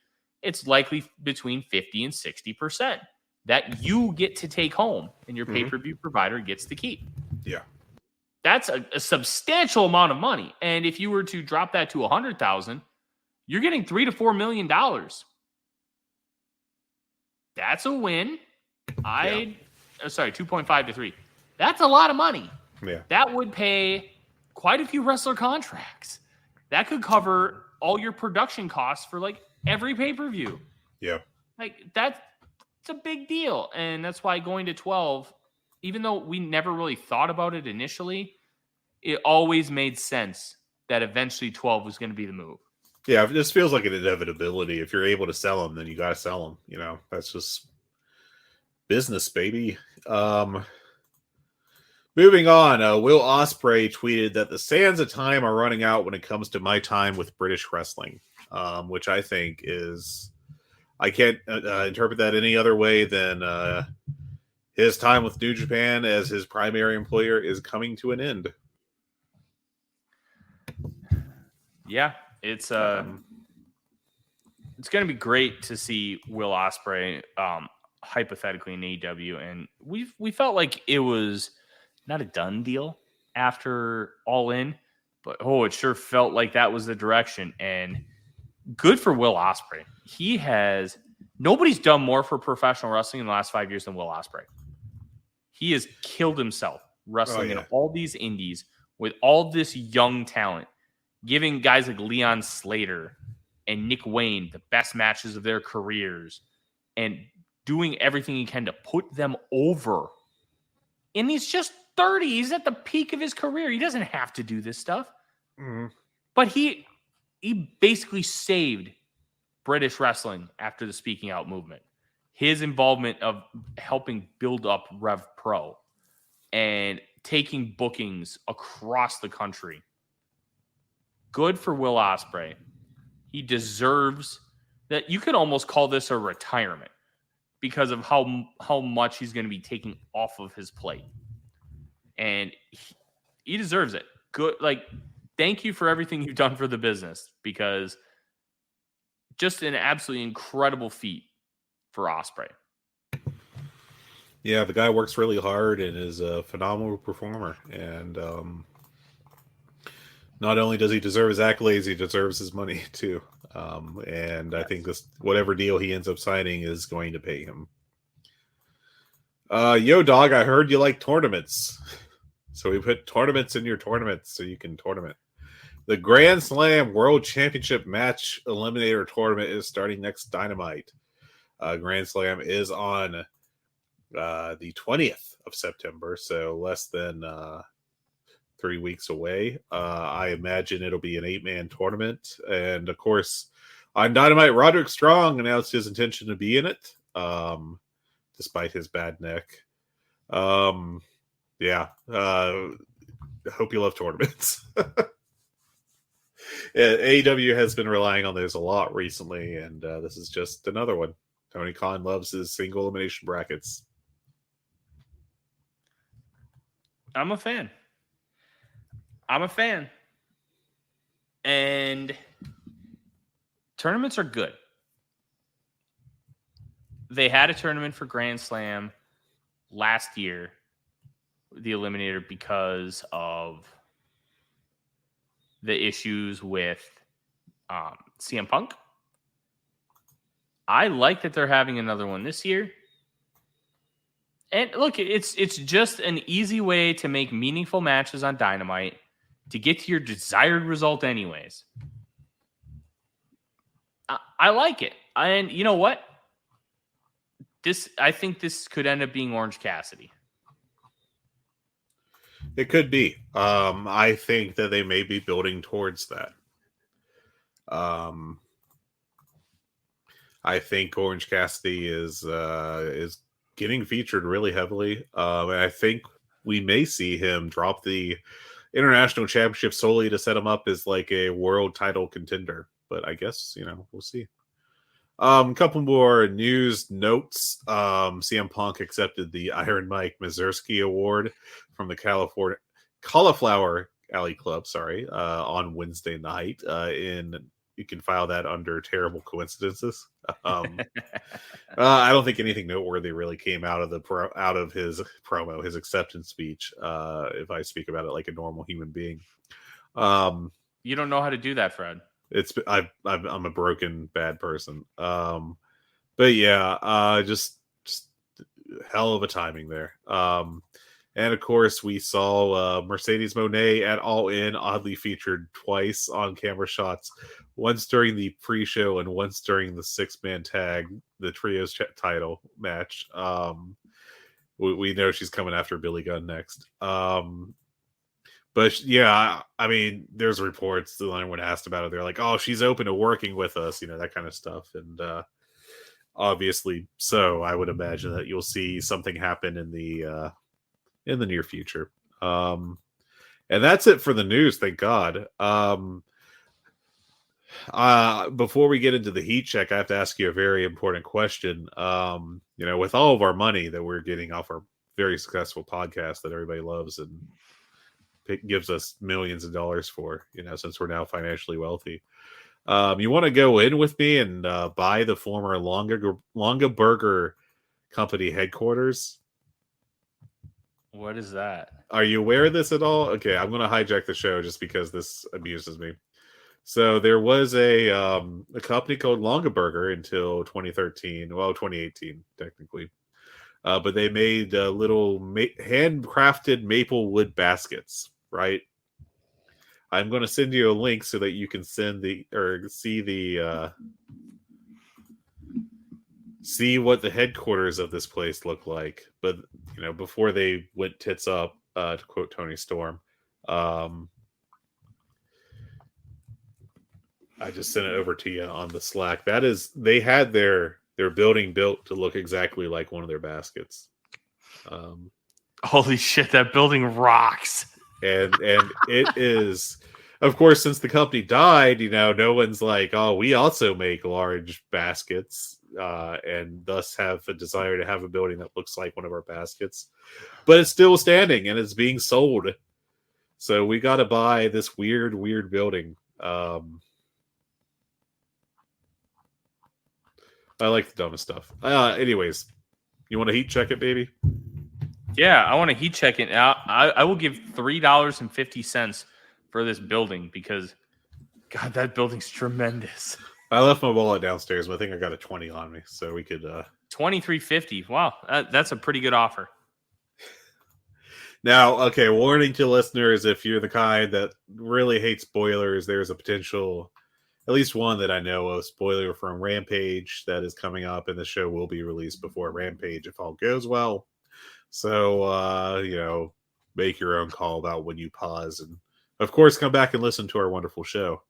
it's likely between 50 and 60% that you get to take home and your pay-per-view provider gets to keep. Yeah. That's a substantial amount of money. And if you were to drop that to 100,000, you're getting $3 to $4 million. That's a win. 2.5 to 3. That's a lot of money. Yeah. That would pay quite a few wrestler contracts. That could cover all your production costs for like every pay-per-view. Yeah. Like It's a big deal. And that's why going to 12, even though we never really thought about it initially, it always made sense that eventually 12 was going to be the move. Yeah, it just feels like an inevitability. If you're able to sell them, then you got to sell them. You know, that's just business, baby. Moving on, Will Ospreay tweeted that the sands of time are running out when it comes to my time with British wrestling, which I think is, I can't interpret that any other way than his time with New Japan as his primary employer is coming to an end. Yeah, it's going to be great to see Will Ospreay hypothetically in AEW, and we felt like it was not a done deal after All In, but it sure felt like that was the direction. And good for Will Ospreay. Nobody's done more for professional wrestling in the last 5 years than Will Ospreay. He has killed himself wrestling in all these indies with all this young talent, giving guys like Leon Slater and Nick Wayne the best matches of their careers and doing everything he can to put them over. And he's just 30. He's at the peak of his career. He doesn't have to do this stuff. Mm-hmm. But he basically saved British wrestling after the speaking out movement. His involvement of helping build up Rev Pro and taking bookings across the country. Good for Will Ospreay. He deserves that. You could almost call this a retirement because of how much he's going to be taking off of his plate. And he deserves it. Good. Like, thank you for everything you've done for the business, because just an absolutely incredible feat for Ospreay. Yeah, the guy works really hard and is a phenomenal performer. And not only does he deserve his accolades, he deserves his money too. And I think whatever deal he ends up signing is going to pay him. Yo, dog, I heard you like tournaments. So we put tournaments in your tournaments so you can tournament. The Grand Slam World Championship Match Eliminator Tournament is starting next Dynamite. Grand Slam is on the 20th of September, so less than 3 weeks away. I imagine it'll be an 8-man tournament. And, of course, on Dynamite, Roderick Strong announced his intention to be in it, despite his bad neck. Hope you love tournaments. AEW has been relying on those a lot recently, and this is just another one. Tony Khan loves his single elimination brackets. I'm a fan. And tournaments are good. They had a tournament for Grand Slam last year, the Eliminator, because of the issues with CM Punk. I like that they're having another one this year. And look, it's just an easy way to make meaningful matches on Dynamite to get to your desired result anyways. I like it. And you know what? I think this could end up being Orange Cassidy. It could be. I think that they may be building towards that. I think Orange Cassidy is getting featured really heavily. And I think we may see him drop the International Championship solely to set him up as like a world title contender. But I guess, we'll see. A couple more news notes. CM Punk accepted the Iron Mike Mazursky Award from the Cauliflower Alley Club, on Wednesday night. You can file that under terrible coincidences. I don't think anything noteworthy really came out of his promo, his acceptance speech. If I speak about it like a normal human being, you don't know how to do that, Fred. I'm a broken bad person. But yeah, just hell of a timing there. And of course, we saw Mercedes Moné at All In, oddly featured twice on camera shots, once during the pre-show and once during the 6-man tag, the trios title match. We know she's coming after Billy Gunn next. But yeah, I mean, there's reports that when asked about it, they're like, "Oh, she's open to working with us," that kind of stuff. And obviously, so I would imagine that you'll see something happen in the near future. And that's it for the news. Thank God. Before we get into the heat check, I have to ask you a very important question. With all of our money that we're getting off our very successful podcast that everybody loves and it gives us millions of dollars for, since we're now financially wealthy. You want to go in with me and buy the former Longa Burger Company headquarters? What is that? Are you aware of this at all? Okay, I'm going to hijack the show just because this amuses me. So there was a company called Longa Burger until 2013. Well, 2018 technically. But they made little handcrafted maple wood baskets, right? I'm going to send you a link so that you can see what the headquarters of this place look like. But before they went tits up, to quote Tony Storm, I just sent it over to you on the Slack. That is, they had their building built to look exactly like one of their baskets. Holy shit, that building rocks. And it is, of course, since the company died, no one's like, oh, we also make large baskets, and thus have a desire to have a building that looks like one of our baskets. But it's still standing and it's being sold. So we got to buy this weird building. I like the dumbest stuff. Anyways, you want to heat check it, baby? Yeah, I want to heat check it. I will give $3.50 for this building because, God, that building's tremendous. I left my wallet downstairs, but I think I got a 20 on me, so we could $23.50. Wow, that's a pretty good offer. Now, okay, warning to listeners: if you're the kind that really hates spoilers, there's a potential, at least one that I know of, spoiler from Rampage that is coming up, and the show will be released before Rampage if all goes well. So, make your own call about when you pause, and of course, come back and listen to our wonderful show.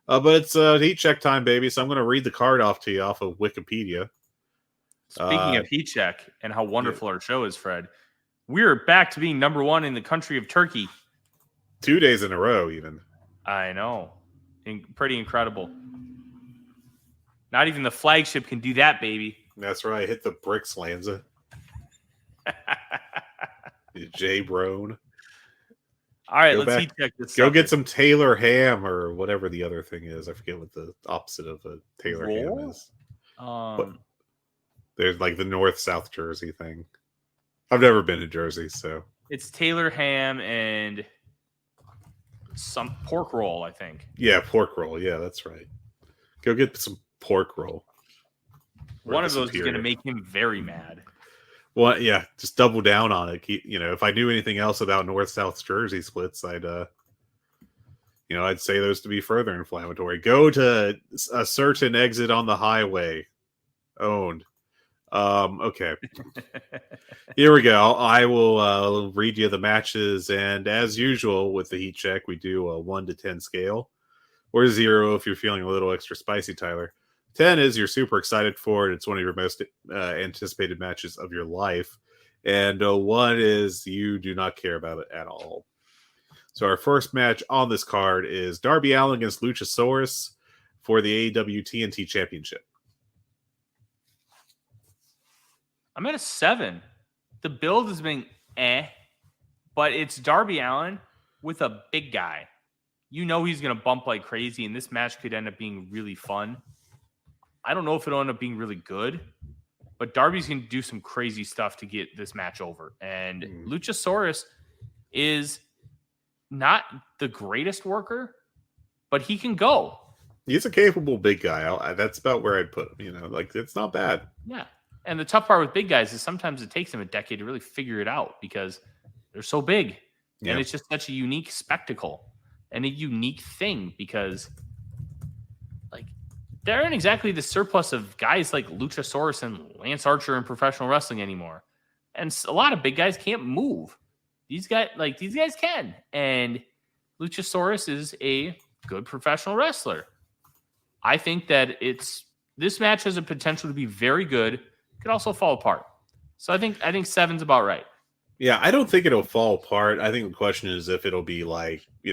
But it's heat check time, baby. So I'm going to read the card off to you off of Wikipedia. Speaking of heat check and how wonderful our show is, Fred, we're back to being number one in the country of Turkey. 2 days in a row, even. I know. Pretty incredible. Not even the flagship can do that, baby. That's right. Hit the bricks, Lanza. Jay Brone. All right, let's heat check this. Go get some Taylor ham or whatever the other thing is. I forget what the opposite of a Taylor ham is. There's like the North-South Jersey thing. I've never been to Jersey, so. It's Taylor ham and some pork roll, I think. Yeah, pork roll. Yeah, that's right. Go get some pork roll. One of those is going to make him very mad. Well, yeah, just double down on it. If I knew anything else about North-South Jersey splits, I'd say those to be further inflammatory. Go to a certain exit on the highway. Owned. Okay. Here we go. I will read you the matches, and as usual with the heat check, we do a 1 to 10 scale, or 0 if you're feeling a little extra spicy, Tyler. 10 is you're super excited for it. It's one of your most anticipated matches of your life. And 1 is you do not care about it at all. So our first match on this card is Darby Allin against Luchasaurus for the AEW TNT Championship. I'm at a 7. The build has been but it's Darby Allin with a big guy. He's going to bump like crazy, and this match could end up being really fun. I don't know if it'll end up being really good, but Darby's going to do some crazy stuff to get this match over. And Luchasaurus is not the greatest worker, but he can go. He's a capable big guy. That's about where I'd put him. It's not bad. Yeah. And the tough part with big guys is sometimes it takes them a decade to really figure it out because They're so big. Yeah. And it's just such a unique spectacle and a unique thing because like there aren't exactly the surplus of guys like Luchasaurus and Lance Archer in professional wrestling anymore. And a lot of big guys can't move. These guys can. And Luchasaurus is a good professional wrestler. I think that this match has a potential to be very good. It could also fall apart. So I think 7's about right. Yeah, I don't think it'll fall apart. I think the question is if it'll be like, 3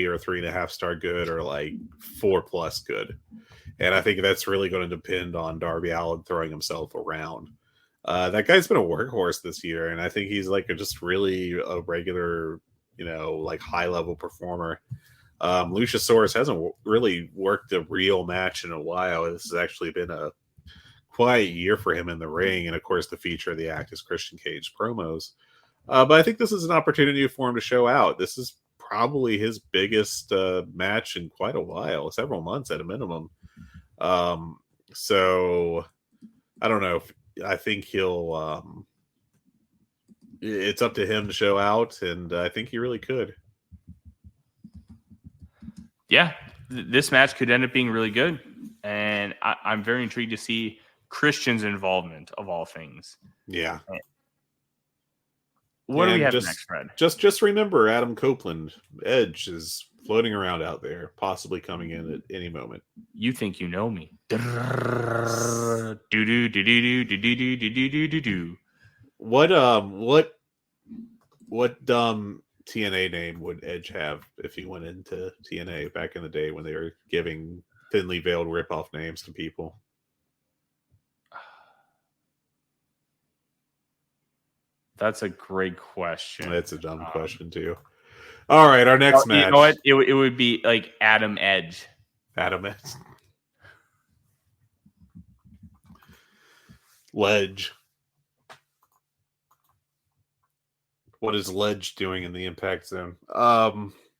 or 3.5 star good or like 4+ good. And I think that's really going to depend on Darby Allin throwing himself around. That guy's been a workhorse this year, and I think he's like just really a regular, like high level performer. Luchasaurus hasn't really worked a real match in a while. This has actually been a quiet year for him in the ring, and of course, the feature of the act is Christian Cage promos. But I think this is an opportunity for him to show out. This is probably his biggest match in quite a while, several months at a minimum. So I don't know. I think he'll. It's up to him to show out, and I think he really could. Yeah, this match could end up being really good, and I'm very intrigued to see Christian's involvement of all things. Yeah. What do we have next, Fred? Just remember, Adam Copeland, Edge, is floating around out there, possibly coming in at any moment. You think you know me? What dumb TNA name would Edge have if he went into TNA back in the day when they were giving thinly veiled ripoff names to people? That's a great question. That's a dumb question too. All right, our next match. You know what? It would be like Adam Edge. Adam Edge. Ledge. What is Ledge doing in the Impact Zone?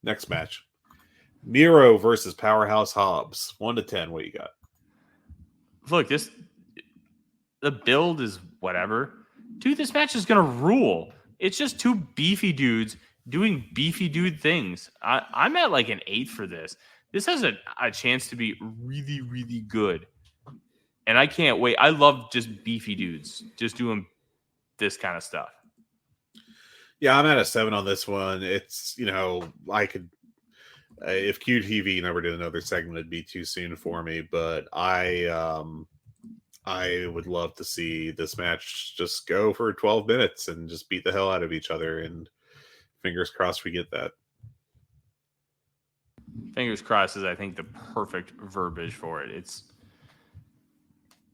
Next match. Miro versus Powerhouse Hobbs. 1 to 10. What you got? Look, the build is whatever. Dude, this match is going to rule. It's just two beefy dudes doing beefy dude things. I'm at like an 8 for this. This has a chance to be really, really good. And I can't wait. I love just beefy dudes just doing this kind of stuff. Yeah, I'm at a 7 on this one. It's, I could, if QTV never did another segment, it'd be too soon for me. But I would love to see this match just go for 12 minutes and just beat the hell out of each other. And fingers crossed we get that. Fingers crossed is, I think, the perfect verbiage for it.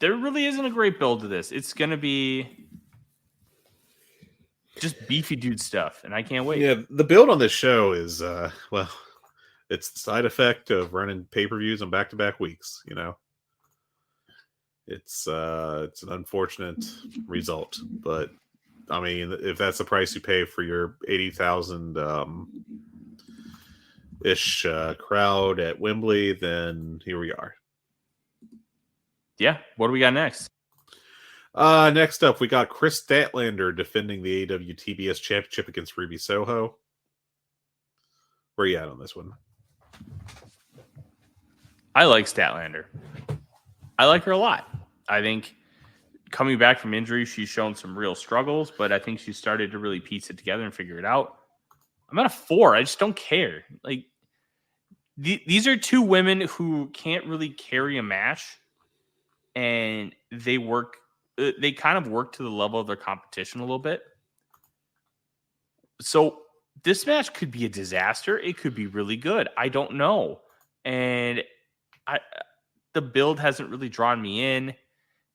There really isn't a great build to this. It's going to be just beefy dude stuff, and I can't wait. Yeah, the build on this show is, it's the side effect of running pay-per-views on back-to-back weeks, It's an unfortunate result, but I mean, if that's the price you pay for your 80,000 ish crowd at Wembley, then here we are. Yeah, what do we got next? Next up, we got Chris Statlander defending the AEW TBS Championship against Ruby Soho. Where are you at on this one? I like Statlander. I like her a lot. I think coming back from injury, she's shown some real struggles, but I think she started to really piece it together and figure it out. I'm at a 4. I just don't care. Like these are two women who can't really carry a match, and they kind of work to the level of their competition a little bit. So this match could be a disaster. It could be really good. I don't know. And the build hasn't really drawn me in.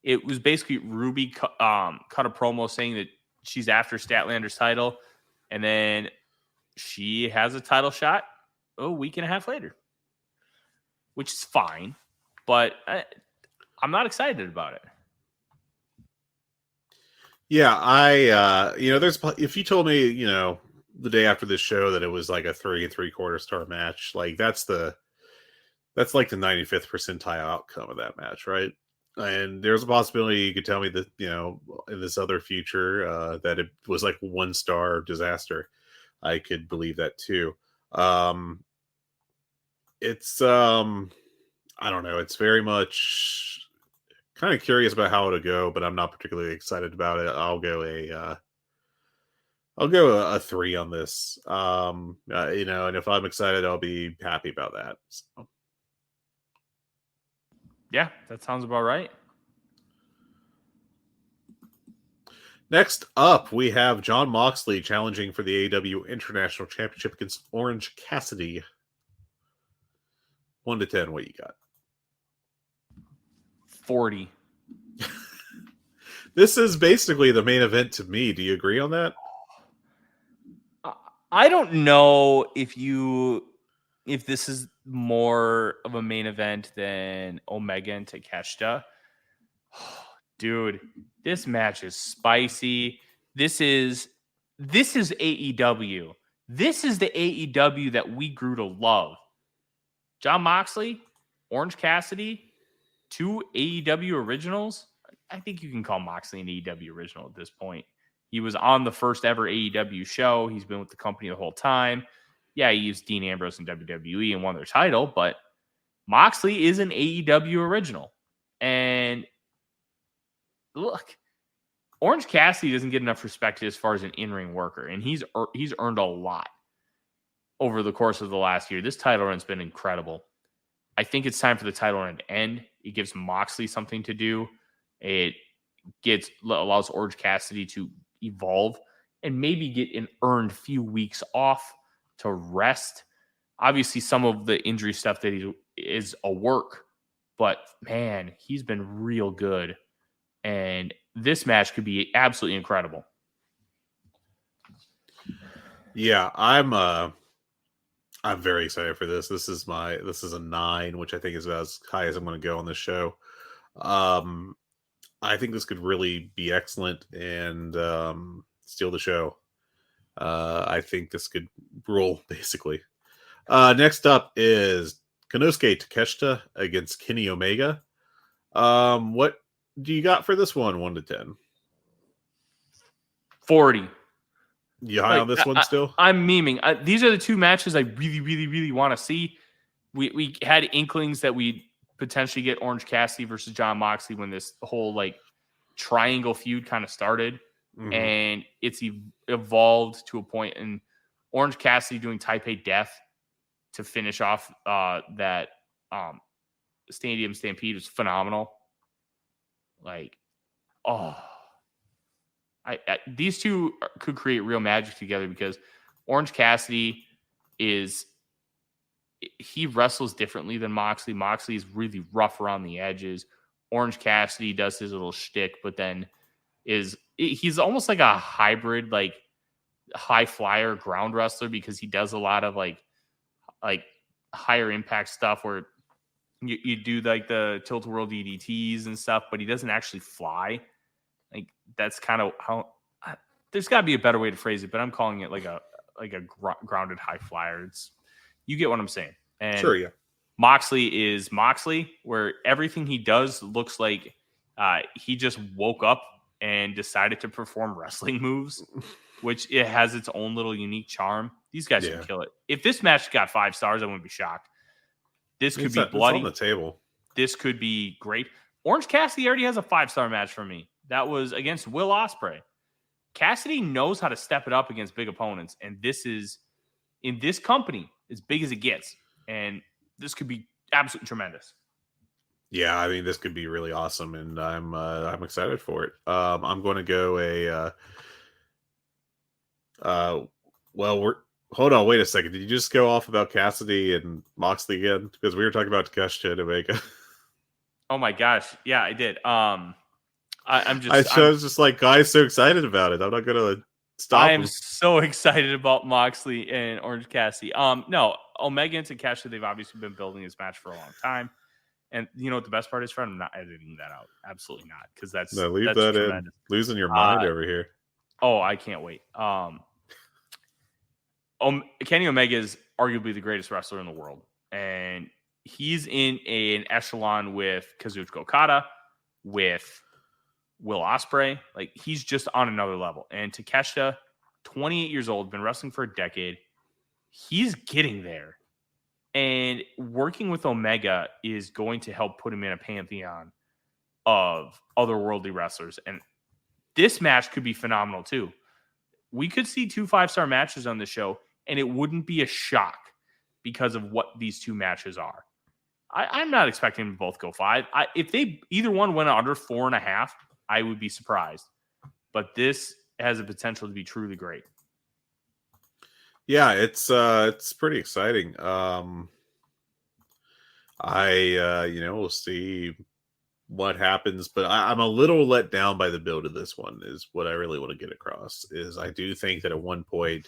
It was basically Ruby cut a promo saying that she's after Statlander's title, and then she has a title shot a week and a half later, which is fine, but I'm not excited about it. Yeah, if you told me, the day after this show that it was like a 3 3/4 star match, like that's like the 95th percentile outcome of that match, right? And there's a possibility you could tell me that, in this other future, that it was like 1-star disaster. I could believe that too. It's I don't know. It's very much kind of curious about how it'll go, but I'm not particularly excited about it. I'll go a 3 on this. And if I'm excited, I'll be happy about that. So. Yeah, that sounds about right. Next up, we have Jon Moxley challenging for the AEW International Championship against Orange Cassidy. 1 to 10, what you got? 40. This is basically the main event to me. Do you agree on that? I don't know if this is more of a main event than Omega and Takeshita. Dude, this match is spicy. This is AEW. This is the AEW that we grew to love. Jon Moxley, Orange Cassidy, 2 AEW originals. I think you can call Moxley an AEW original at this point. He was on the first ever AEW show. He's been with the company the whole time. Yeah, he used Dean Ambrose in WWE and won their title, but Moxley is an AEW original. And look, Orange Cassidy doesn't get enough respect as far as an in-ring worker, and he's earned a lot over the course of the last year. This title run's been incredible. I think it's time for the title run to end. It gives Moxley something to do. It allows Orange Cassidy to evolve and maybe get an earned few weeks off to rest. Obviously, some of the injury stuff that he is a work, but man, he's been real good. And this match could be absolutely incredible. Yeah, I'm very excited for this. This is a 9, which I think is about as high as I'm going to go on this show. I think this could really be excellent and steal the show. I think this could rule, basically. Next up is Konosuke Takeshita against Kenny Omega. What do you got for this one, 1 to 10? 40. You high on this one still? I'm memeing. These are the 2 matches I really, really, really want to see. We had inklings that we potentially get Orange Cassidy versus Jon Moxley when this whole triangle feud kind of started, and it's evolved to a point. And Orange Cassidy doing Taipei Death to finish off that Stadium Stampede was phenomenal. These 2 could create real magic together because Orange Cassidy he wrestles differently than Moxley. Moxley is really rough around the edges. Orange Cassidy does his little shtick, but then he's almost like a hybrid, high flyer ground wrestler because he does a lot of higher impact stuff where you do the tilt-a-whirl DDTs and stuff, but he doesn't actually fly. That's kind of how there's got to be a better way to phrase it, but I'm calling it like a grounded high flyer. You get what I'm saying. And sure, yeah. Moxley is Moxley, where everything he does looks like he just woke up and decided to perform wrestling moves, which it has its own little unique charm. These guys can kill it. If this match got 5 stars, I wouldn't be shocked. This could be bloody. It's on the table. This could be great. Orange Cassidy already has a 5-star match for me. That was against Will Ospreay. Cassidy knows how to step it up against big opponents, and this is, in this company, as big as it gets. And this could be absolutely tremendous. Yeah, I mean, this could be really awesome, and I'm excited for it. I'm going to go hold on, wait a second. Did you just go off about Cassidy and Moxley again? Because we were talking about Takeshita and Omega. Oh my gosh, yeah, I did. I was just like, guys, so excited about it. I'm not going to stop. I am so excited about Moxley and Orange Cassidy. No, Omega and Takeshita, they've obviously been building this match for a long time. And you know what the best part is, Fred? I'm not editing that out. Absolutely not. Because leave that's that tremendous. in. Losing your mind over here. Oh, I can't wait. Kenny Omega is arguably the greatest wrestler in the world. And he's in an echelon with Kazuchika Okada, with Will Ospreay. Like, he's just on another level. And Takeshita, 28 years old, been wrestling for a decade. He's getting there. And working with Omega is going to help put him in a pantheon of otherworldly wrestlers. And this match could be phenomenal too. We could see 2 5-star matches on the show, and it wouldn't be a shock because of what these 2 matches are. I'm not expecting them to both go 5. If they either one went under 4.5, I would be surprised. But this has the potential to be truly great. Yeah, it's pretty exciting. We'll see what happens, but I'm a little let down by the build of this one, is what I really want to get across. Is I do think that at one point,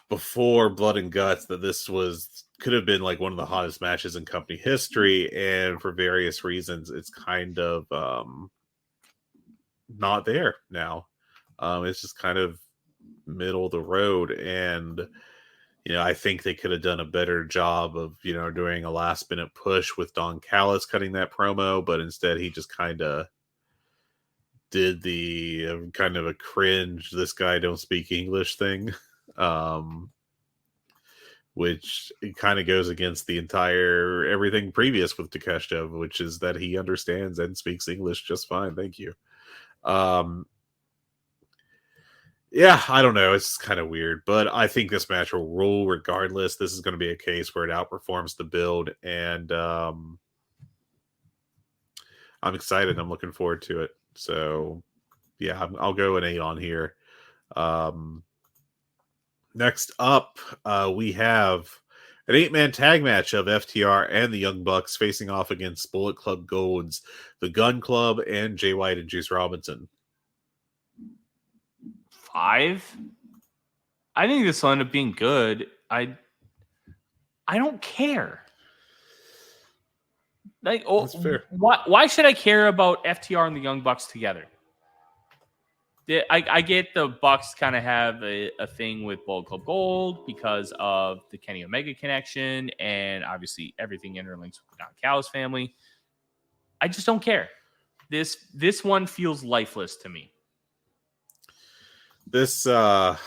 before Blood and Guts, that this could have been like one of the hottest matches in company history, and for various reasons, it's kind of not there now. It's just kind of middle of the road, and I think they could have done a better job of, doing a last minute push with Don Callis cutting that promo, but instead he just kind of did the kind of a cringe, this guy don't speak English thing, which it kind of goes against the entire everything previous with Takeshita, which is that he understands and speaks English just fine. Thank you. Yeah, I don't know. It's kind of weird, but I think this match will rule regardless. This is going to be a case where it outperforms the build, and I'm excited. I'm looking forward to it. So, yeah, I'll go an 8 on here. Next up, we have an 8-man tag match of FTR and the Young Bucks facing off against Bullet Club Gold's the Gun Club and Jay White and Juice Robinson. 5? I think this will end up being good. I don't care. Like, That's fair. Why should I care about FTR and the Young Bucks together? I get the Bucks kind of have a thing with Bullet Club Gold because of the Kenny Omega connection, and obviously everything interlinks with the Don Callis family. I just don't care. This one feels lifeless to me. This would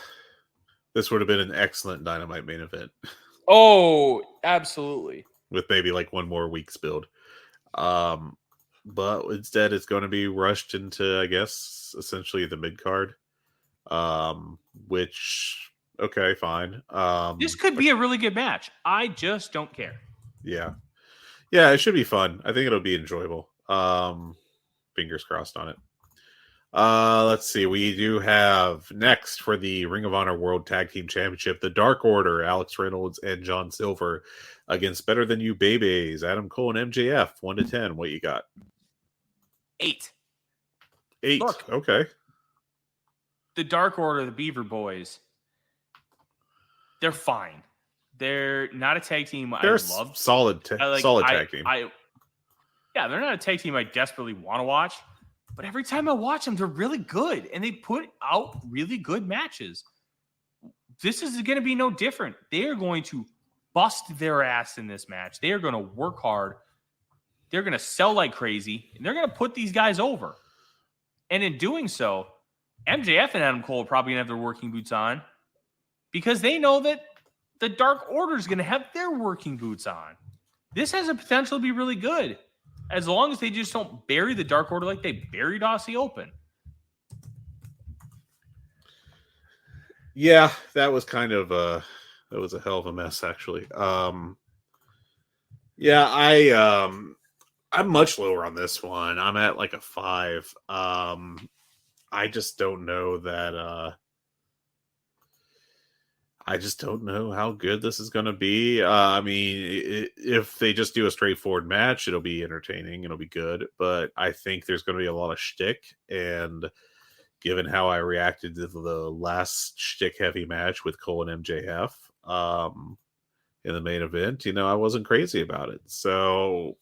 have been an excellent Dynamite main event. Oh, absolutely. With maybe like one more week's build. But instead it's going to be rushed into, I guess, essentially the mid card. Which, okay, fine. This could be a really good match. I just don't care. Yeah. Yeah, it should be fun. I think it'll be enjoyable. Fingers crossed on it. Let's see. We do have next for the Ring of Honor World Tag Team Championship, the Dark Order, Alex Reynolds and John Silver against Better Than You Babies, Adam Cole and MJF. 1 to 10. What you got? 8. 8. Look, okay. The Dark Order, the Beaver Boys, they're fine. They're not a tag team They're I love. Solid tag team. Yeah, they're not a tag team I desperately want to watch. But every time I watch them, they're really good. And they put out really good matches. This is going to be no different. They are going to bust their ass in this match. They are going to work hard. They're going to sell like crazy. And they're going to put these guys over. And in doing so, MJF and Adam Cole are probably going to have their working boots on. Because they know that the Dark Order is going to have their working boots on. This has a potential to be really good. As long as they just don't bury the Dark Order like they buried Aussie Open. Yeah, that was kind of a hell of a mess, actually. Yeah, I'm much lower on this one. I'm at like a 5. I just don't know that. I just don't know how good this is going to be. I mean, if they just do a straightforward match, it'll be entertaining. It'll be good. But I think there's going to be a lot of shtick. And given how I reacted to the last shtick-heavy match with Cole and MJF in the main event, I wasn't crazy about it. So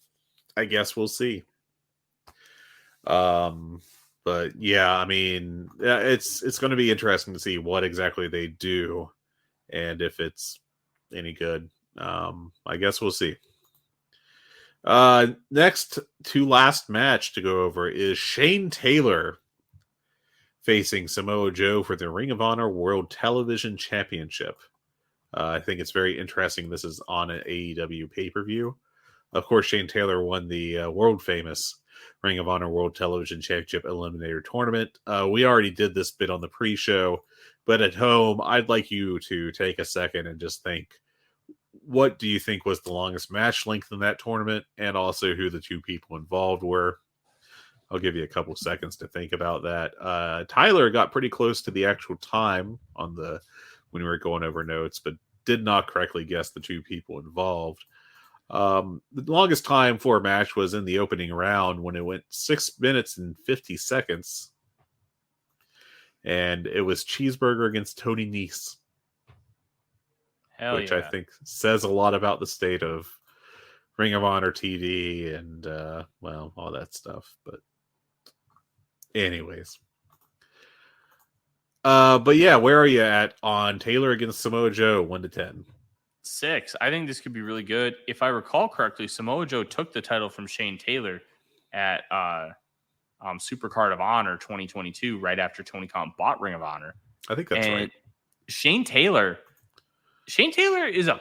I guess we'll see. But yeah, I mean, it's going to be interesting to see what exactly they do. And if it's any good, I guess we'll see. Next to last match to go over is Shane Taylor facing Samoa Joe for the Ring of Honor World Television Championship. I think it's very interesting. This is on an AEW pay-per-view. Of course, Shane Taylor won the world-famous Ring of Honor World Television Championship Eliminator Tournament. We already did this bit on the pre-show, but at home, I'd like you to take a second and just think, what do you think was the longest match length in that tournament, and also who the two people involved were? I'll give you a couple seconds to think about that. Tyler got pretty close to the actual time on when we were going over notes, but did not correctly guess the two people involved. The longest time for a match was in the opening round when it went 6 minutes and 50 seconds. And it was Cheeseburger against Tony Nese. Which I think says a lot about the state of Ring of Honor TV and, all that stuff. But anyways. But yeah, where are you at on Taylor against Samoa Joe, 1 to 10? 6. I think this could be really good. If I recall correctly, Samoa Joe took the title from Shane Taylor at Supercard of Honor 2022, right after Tony Khan bought Ring of Honor. I think that's right. Shane Taylor is a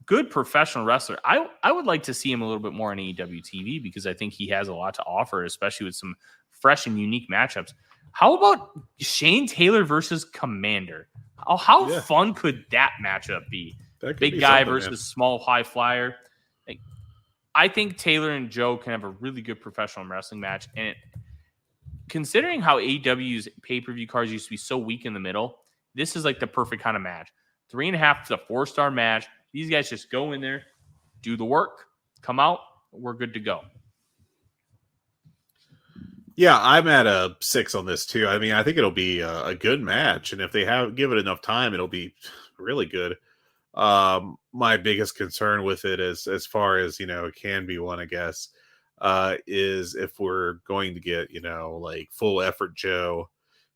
good professional wrestler. I would like to see him a little bit more on AEW TV because I think he has a lot to offer, especially with some fresh and unique matchups. How about Shane Taylor versus Commander? How fun could that matchup be? Big guy versus small high flyer. I think Taylor and Joe can have a really good professional wrestling match. And considering how AEW's pay-per-view cards used to be so weak in the middle, this is like the perfect kind of match. 3.5 to 4-star match. These guys just go in there, do the work, come out, we're good to go. Yeah, I'm at a 6 on this too. I mean, I think it'll be a good match, and if they give it enough time, it'll be really good. My biggest concern with it is, as far as, it can be one, I guess, is if we're going to get, like full effort Joe.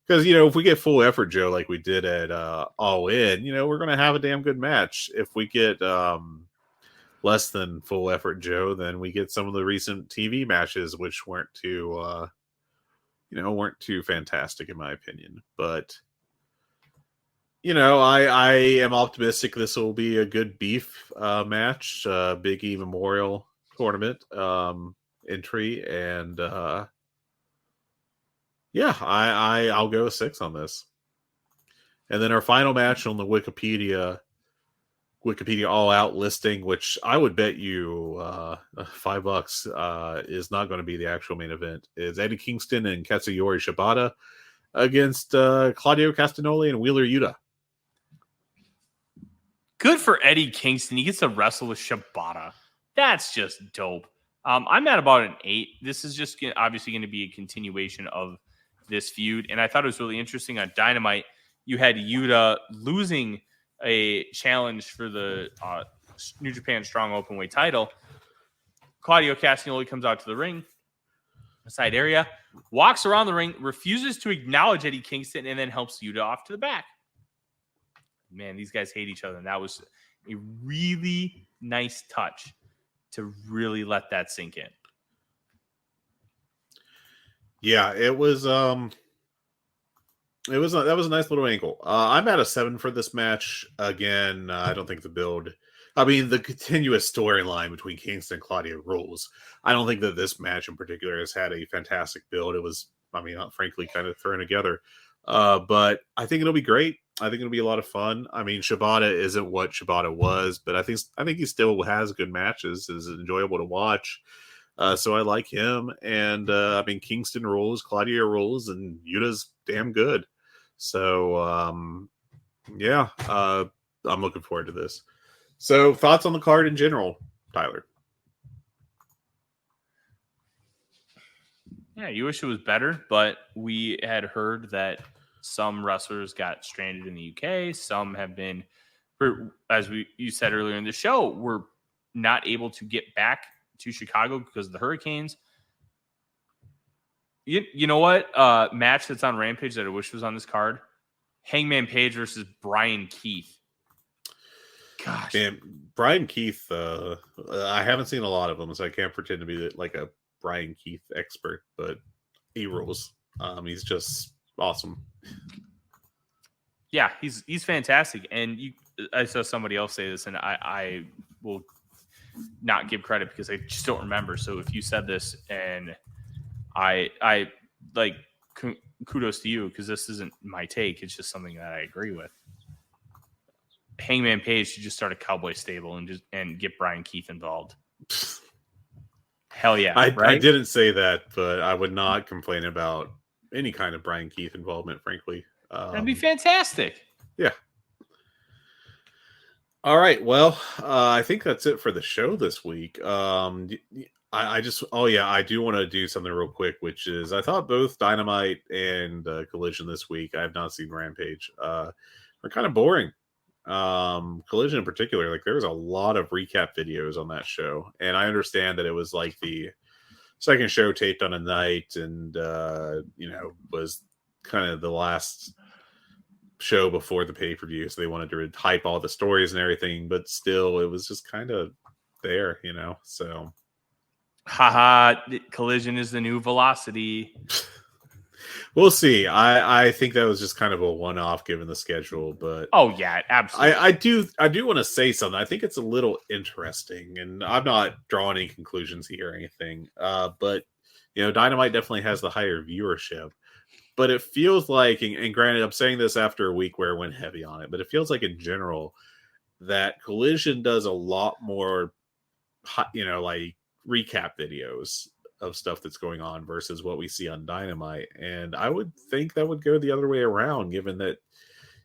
Because, if we get full effort Joe like we did at All In, we're going to have a damn good match. If we get less than full effort Joe, then we get some of the recent TV matches, which weren't too fantastic in my opinion. But, I am optimistic this will be a good beef match, Big E Memorial Tournament entry, and I'll go 6 on this. And then our final match on the Wikipedia All Out listing, which I would bet you $5 is not going to be the actual main event, is Eddie Kingston and Katsuyori Shibata against Claudio Castagnoli and Wheeler Yuta. Good for Eddie Kingston. He gets to wrestle with Shibata. That's just dope. I'm at about an 8. This is just obviously going to be a continuation of this feud. And I thought it was really interesting on Dynamite. You had Yuta losing a challenge for the New Japan Strong Openweight title. Claudio Castagnoli comes out to the ring, side area, walks around the ring, refuses to acknowledge Eddie Kingston, and then helps Yuta off to the back. Man, these guys hate each other. And that was a really nice touch to really let that sink in. Yeah, that was a nice little angle. I'm at a 7 for this match. Again, I don't think the continuous storyline between Kingston and Claudio rules. I don't think that this match in particular has had a fantastic build. It was, frankly, kind of thrown together. But I think it'll be great. I think it'll be a lot of fun. I mean, Shibata isn't what Shibata was, but I think he still has good matches. Is enjoyable to watch. So I like him. And Kingston rules, Claudio rules, and Yuta's damn good. So I'm looking forward to this. So thoughts on the card in general, Tyler? Yeah, you wish it was better, but we had heard that some wrestlers got stranded in the UK. Some have been, as you said earlier in the show, were not able to get back to Chicago because of the hurricanes. You know what? Match that's on Rampage that I wish was on this card: Hangman Page versus Brian Keith. Gosh. And Brian Keith, I haven't seen a lot of them, so I can't pretend to be like a Brian Keith expert, but he rules. He's just awesome. Yeah, he's fantastic. And I saw somebody else say this, and I will not give credit because I just don't remember. So if you said this, and I like kudos to you, because this isn't my take. It's just something that I agree with. Hangman Page should just start a cowboy stable and get Brian Keith involved. Hell yeah. I didn't say that, but I would not complain about any kind of Brian Keith involvement, frankly. That'd be fantastic. Yeah. All right. Well, I think that's it for the show this week. I do want to do something real quick, which is I thought both Dynamite and Collision this week, I have not seen Rampage, are kind of boring. Collision in particular, like there was a lot of recap videos on that show, and I understand that it was like the second show taped on a night, and was kind of the last show before the pay-per-view, so they wanted to hype all the stories and everything, but still it was just kind of there, so haha, Collision is the new Velocity. we'll see. I think that was just kind of a one-off given the schedule, but oh yeah, absolutely. I do want to say something. I think it's a little interesting, and I'm not drawing any conclusions here or anything. But Dynamite definitely has the higher viewership, but it feels like, and granted, I'm saying this after a week where it went heavy on it, but it feels like in general that Collision does a lot more, like recap videos of stuff that's going on versus what we see on Dynamite. And I would think that would go the other way around, given that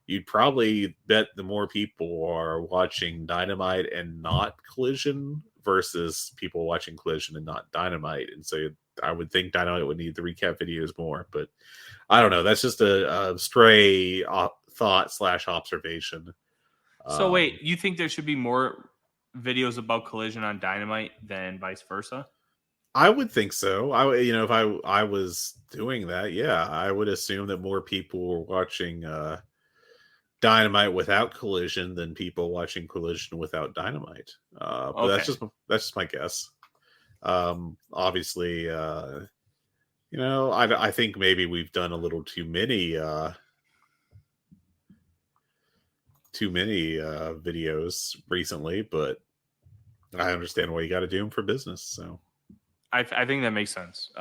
you'd probably bet the more people are watching Dynamite and not Collision versus people watching Collision and not Dynamite. And so I would think Dynamite would need the recap videos more, but I don't know. That's just a stray thought / observation. So wait, you think there should be more videos about Collision on Dynamite than vice versa? I would think so. If I was doing that, yeah, I would assume that more people were watching Dynamite without Collision than people watching Collision without Dynamite. But Okay. that's just my guess. Obviously, I think maybe we've done a little too many videos recently, but I understand why you got to do them for business. So I think that makes sense.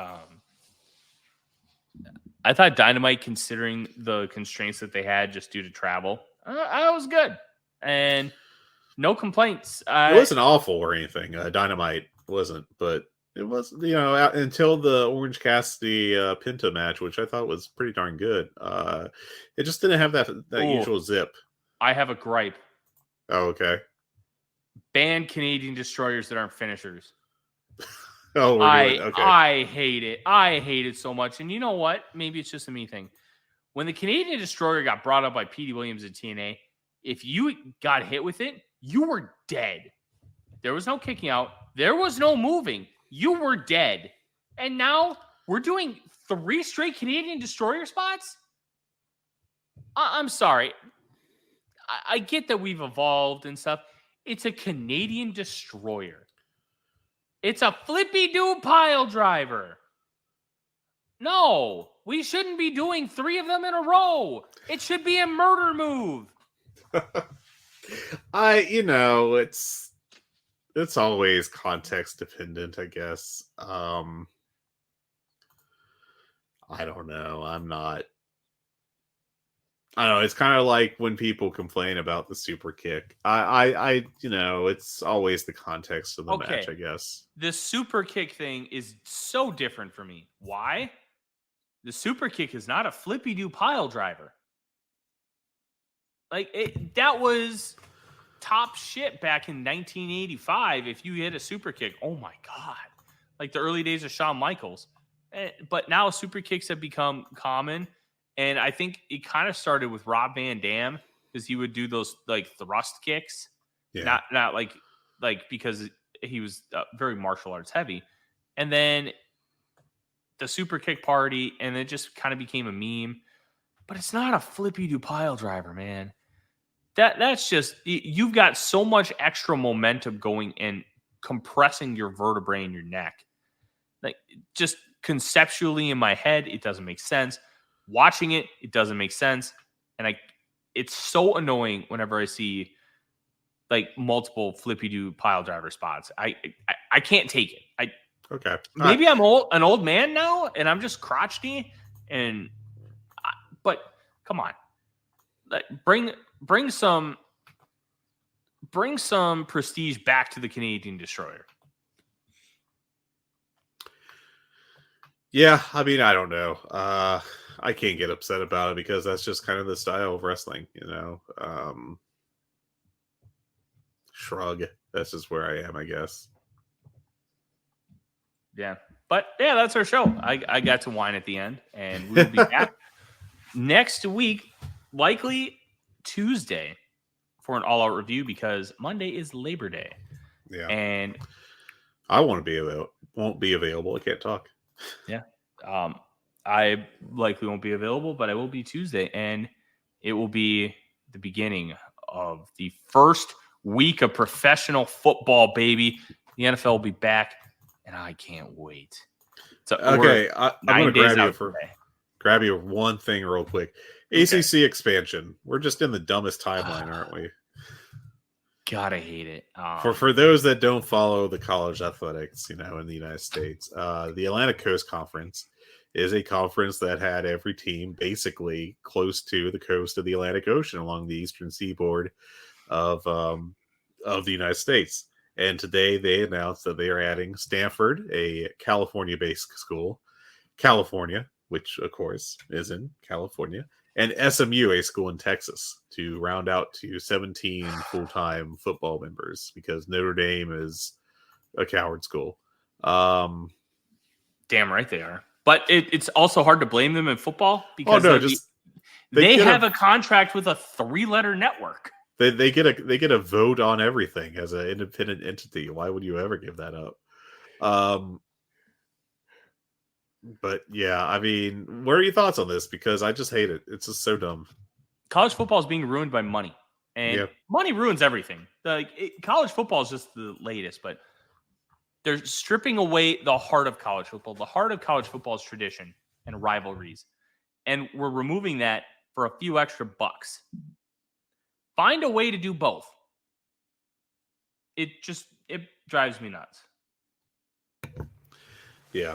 I thought Dynamite, considering the constraints that they had just due to travel, I was good and no complaints. It wasn't awful or anything. Dynamite wasn't, but it was, until the Orange Cassidy Pinto match, which I thought was pretty darn good. It just didn't have that usual zip. I have a gripe. Oh, okay. Ban Canadian destroyers that aren't finishers. Oh, okay. I hate it. I hate it so much. And you know what? Maybe it's just a me thing. When the Canadian Destroyer got brought up by Petey Williams at TNA, if you got hit with it, you were dead. There was no kicking out. There was no moving. You were dead. And now we're doing 3 straight Canadian Destroyer spots? I'm sorry. I get that we've evolved and stuff. It's a Canadian Destroyer. It's a flippy-doo pile driver. No, we shouldn't be doing 3 of them in a row. It should be a murder move. It's always context dependent, I guess. I don't know. I don't know. It's kind of like when people complain about the super kick. It's always the context of the match, I guess. The super kick thing is so different for me. Why? The super kick is not a flippy-doo pile driver. That was top shit back in 1985. If you hit a super kick, oh my God. Like the early days of Shawn Michaels. But now super kicks have become common. And I think it kind of started with Rob Van Dam, because he would do those like thrust kicks. Yeah. Not like because he was very martial arts heavy. And then the super kick party, and it just kind of became a meme. But it's not a flippy-doo pile driver, man. That's just, you've got so much extra momentum going and compressing your vertebrae in your neck. Like, just conceptually in my head, it doesn't make sense. Watching it, it doesn't make sense. And it's so annoying whenever I see like multiple flippy do pile driver spots. I can't take it. Okay. Maybe I'm an old man now and I'm just crotchety but come on. Like, bring some prestige back to the Canadian Destroyer. Yeah, I mean, I don't know. I can't get upset about it because that's just kind of the style of wrestling, you know. Shrug. That's just where I am, I guess. Yeah. But yeah, that's our show. I got to whine at the end, and we will be back next week, likely Tuesday, for an all-out review because Monday is Labor Day. Yeah. And I won't be available. I can't talk. Yeah. I likely won't be available, but I will be Tuesday, and it will be the beginning of the first week of professional football, baby. The NFL will be back, and I can't wait. So okay, I'm going to grab you one thing real quick. Okay. ACC expansion. We're just in the dumbest timeline, aren't we? God, I hate it. For those that don't follow the college athletics, in the United States, the Atlantic Coast Conference is a conference that had every team basically close to the coast of the Atlantic Ocean along the eastern seaboard of the United States. And today they announced that they are adding Stanford, a California-based school, California, which of course is in California, and SMU, a school in Texas, to round out to 17 full-time football members because Notre Dame is a coward school. Damn right they are. But it's also hard to blame them in football because they have a contract with a 3-letter network. They get a vote on everything as an independent entity. Why would you ever give that up? But yeah, I mean, what are your thoughts on this? Because I just hate it. It's just so dumb. College football is being ruined by money, and money ruins everything. College football is just the latest, but they're stripping away the heart of college football. The heart of college football is tradition and rivalries, and we're removing that for a few extra bucks. Find a way to do both. It drives me nuts. Yeah.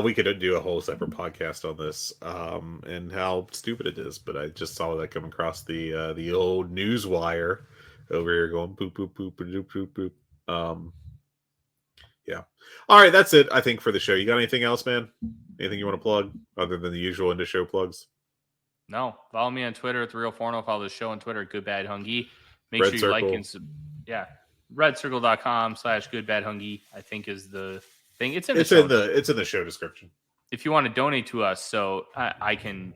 We could do a whole separate podcast on this and how stupid it is, but I just saw that come across the old news wire over here going boop, boop, boop, boop, boop, boop. Yeah. All right, that's it, I think, for the show. You got anything else, man? Anything you want to plug other than the usual into show plugs? No. Follow me on Twitter at TheRealForno. Follow the show on Twitter at GoodBadHungee. Make Red sure you Circle. like and redcircle.com/GoodBadHungee, I think is the thing. It's in the show description. If you want to donate to us so I can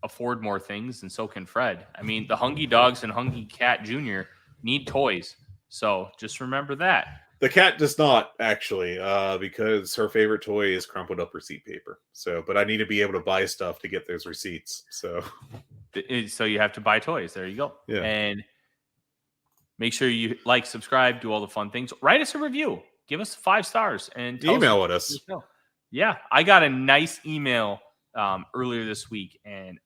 afford more things, and so can Fred. I mean, the Hungee Dogs and Hungee Cat Jr. need toys. So just remember that. The cat does not, actually, because her favorite toy is crumpled up receipt paper. So, but I need to be able to buy stuff to get those receipts. So you have to buy toys. There you go. Yeah. And make sure you like, subscribe, do all the fun things. Write us a review. Give us 5 stars and email us. Yeah, I got a nice email earlier this week, and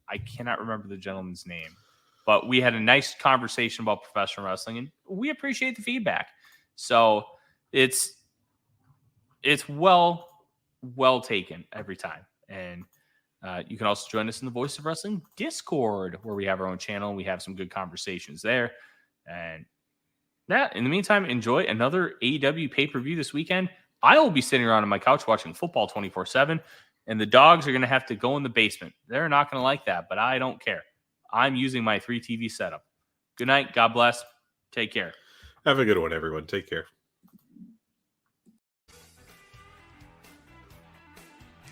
I cannot remember the gentleman's name, but we had a nice conversation about professional wrestling, and we appreciate the feedback. So it's well taken every time. And you can also join us in the Voice of Wrestling Discord, where we have our own channel and we have some good conversations there. And in the meantime, enjoy another AEW pay-per-view this weekend. I will be sitting around on my couch watching football 24/7, and the dogs are going to have to go in the basement. They're not going to like that, but I don't care. I'm using my 3 TV setup. Good night. God bless. Take care. Have a good one, everyone. Take care.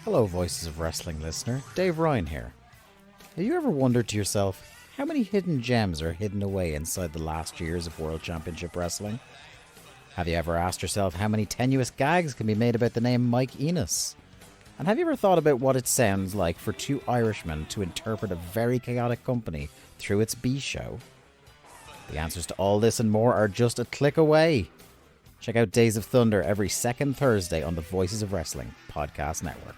Hello, Voices of Wrestling listener. Dave Ryan here. Have you ever wondered to yourself how many hidden gems are hidden away inside the last years of World Championship Wrestling? Have you ever asked yourself how many tenuous gags can be made about the name Mike Enos? And have you ever thought about what it sounds like for two Irishmen to interpret a very chaotic company through its B-show? The answers to all this and more are just a click away. Check out Days of Thunder every second Thursday on the Voices of Wrestling Podcast Network.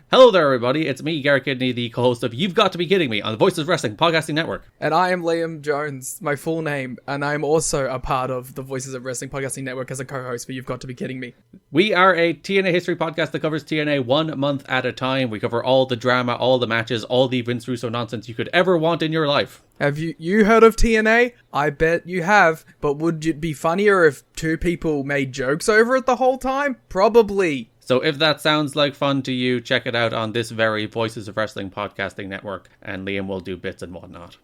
Hello there, everybody. It's me, Garrett Kidney, the co-host of You've Got to Be Kidding Me on the Voices of Wrestling Podcasting Network. And I am Liam Jones, my full name, and I'm also a part of the Voices of Wrestling Podcasting Network as a co-host for You've Got to Be Kidding Me. We are a TNA history podcast that covers TNA 1 month at a time. We cover all the drama, all the matches, all the Vince Russo nonsense you could ever want in your life. Have you heard of TNA? I bet you have, but would it be funnier if two people made jokes over it the whole time? Probably. So if that sounds like fun to you, check it out on this very Voices of Wrestling Podcasting Network, and Liam will do bits and whatnot.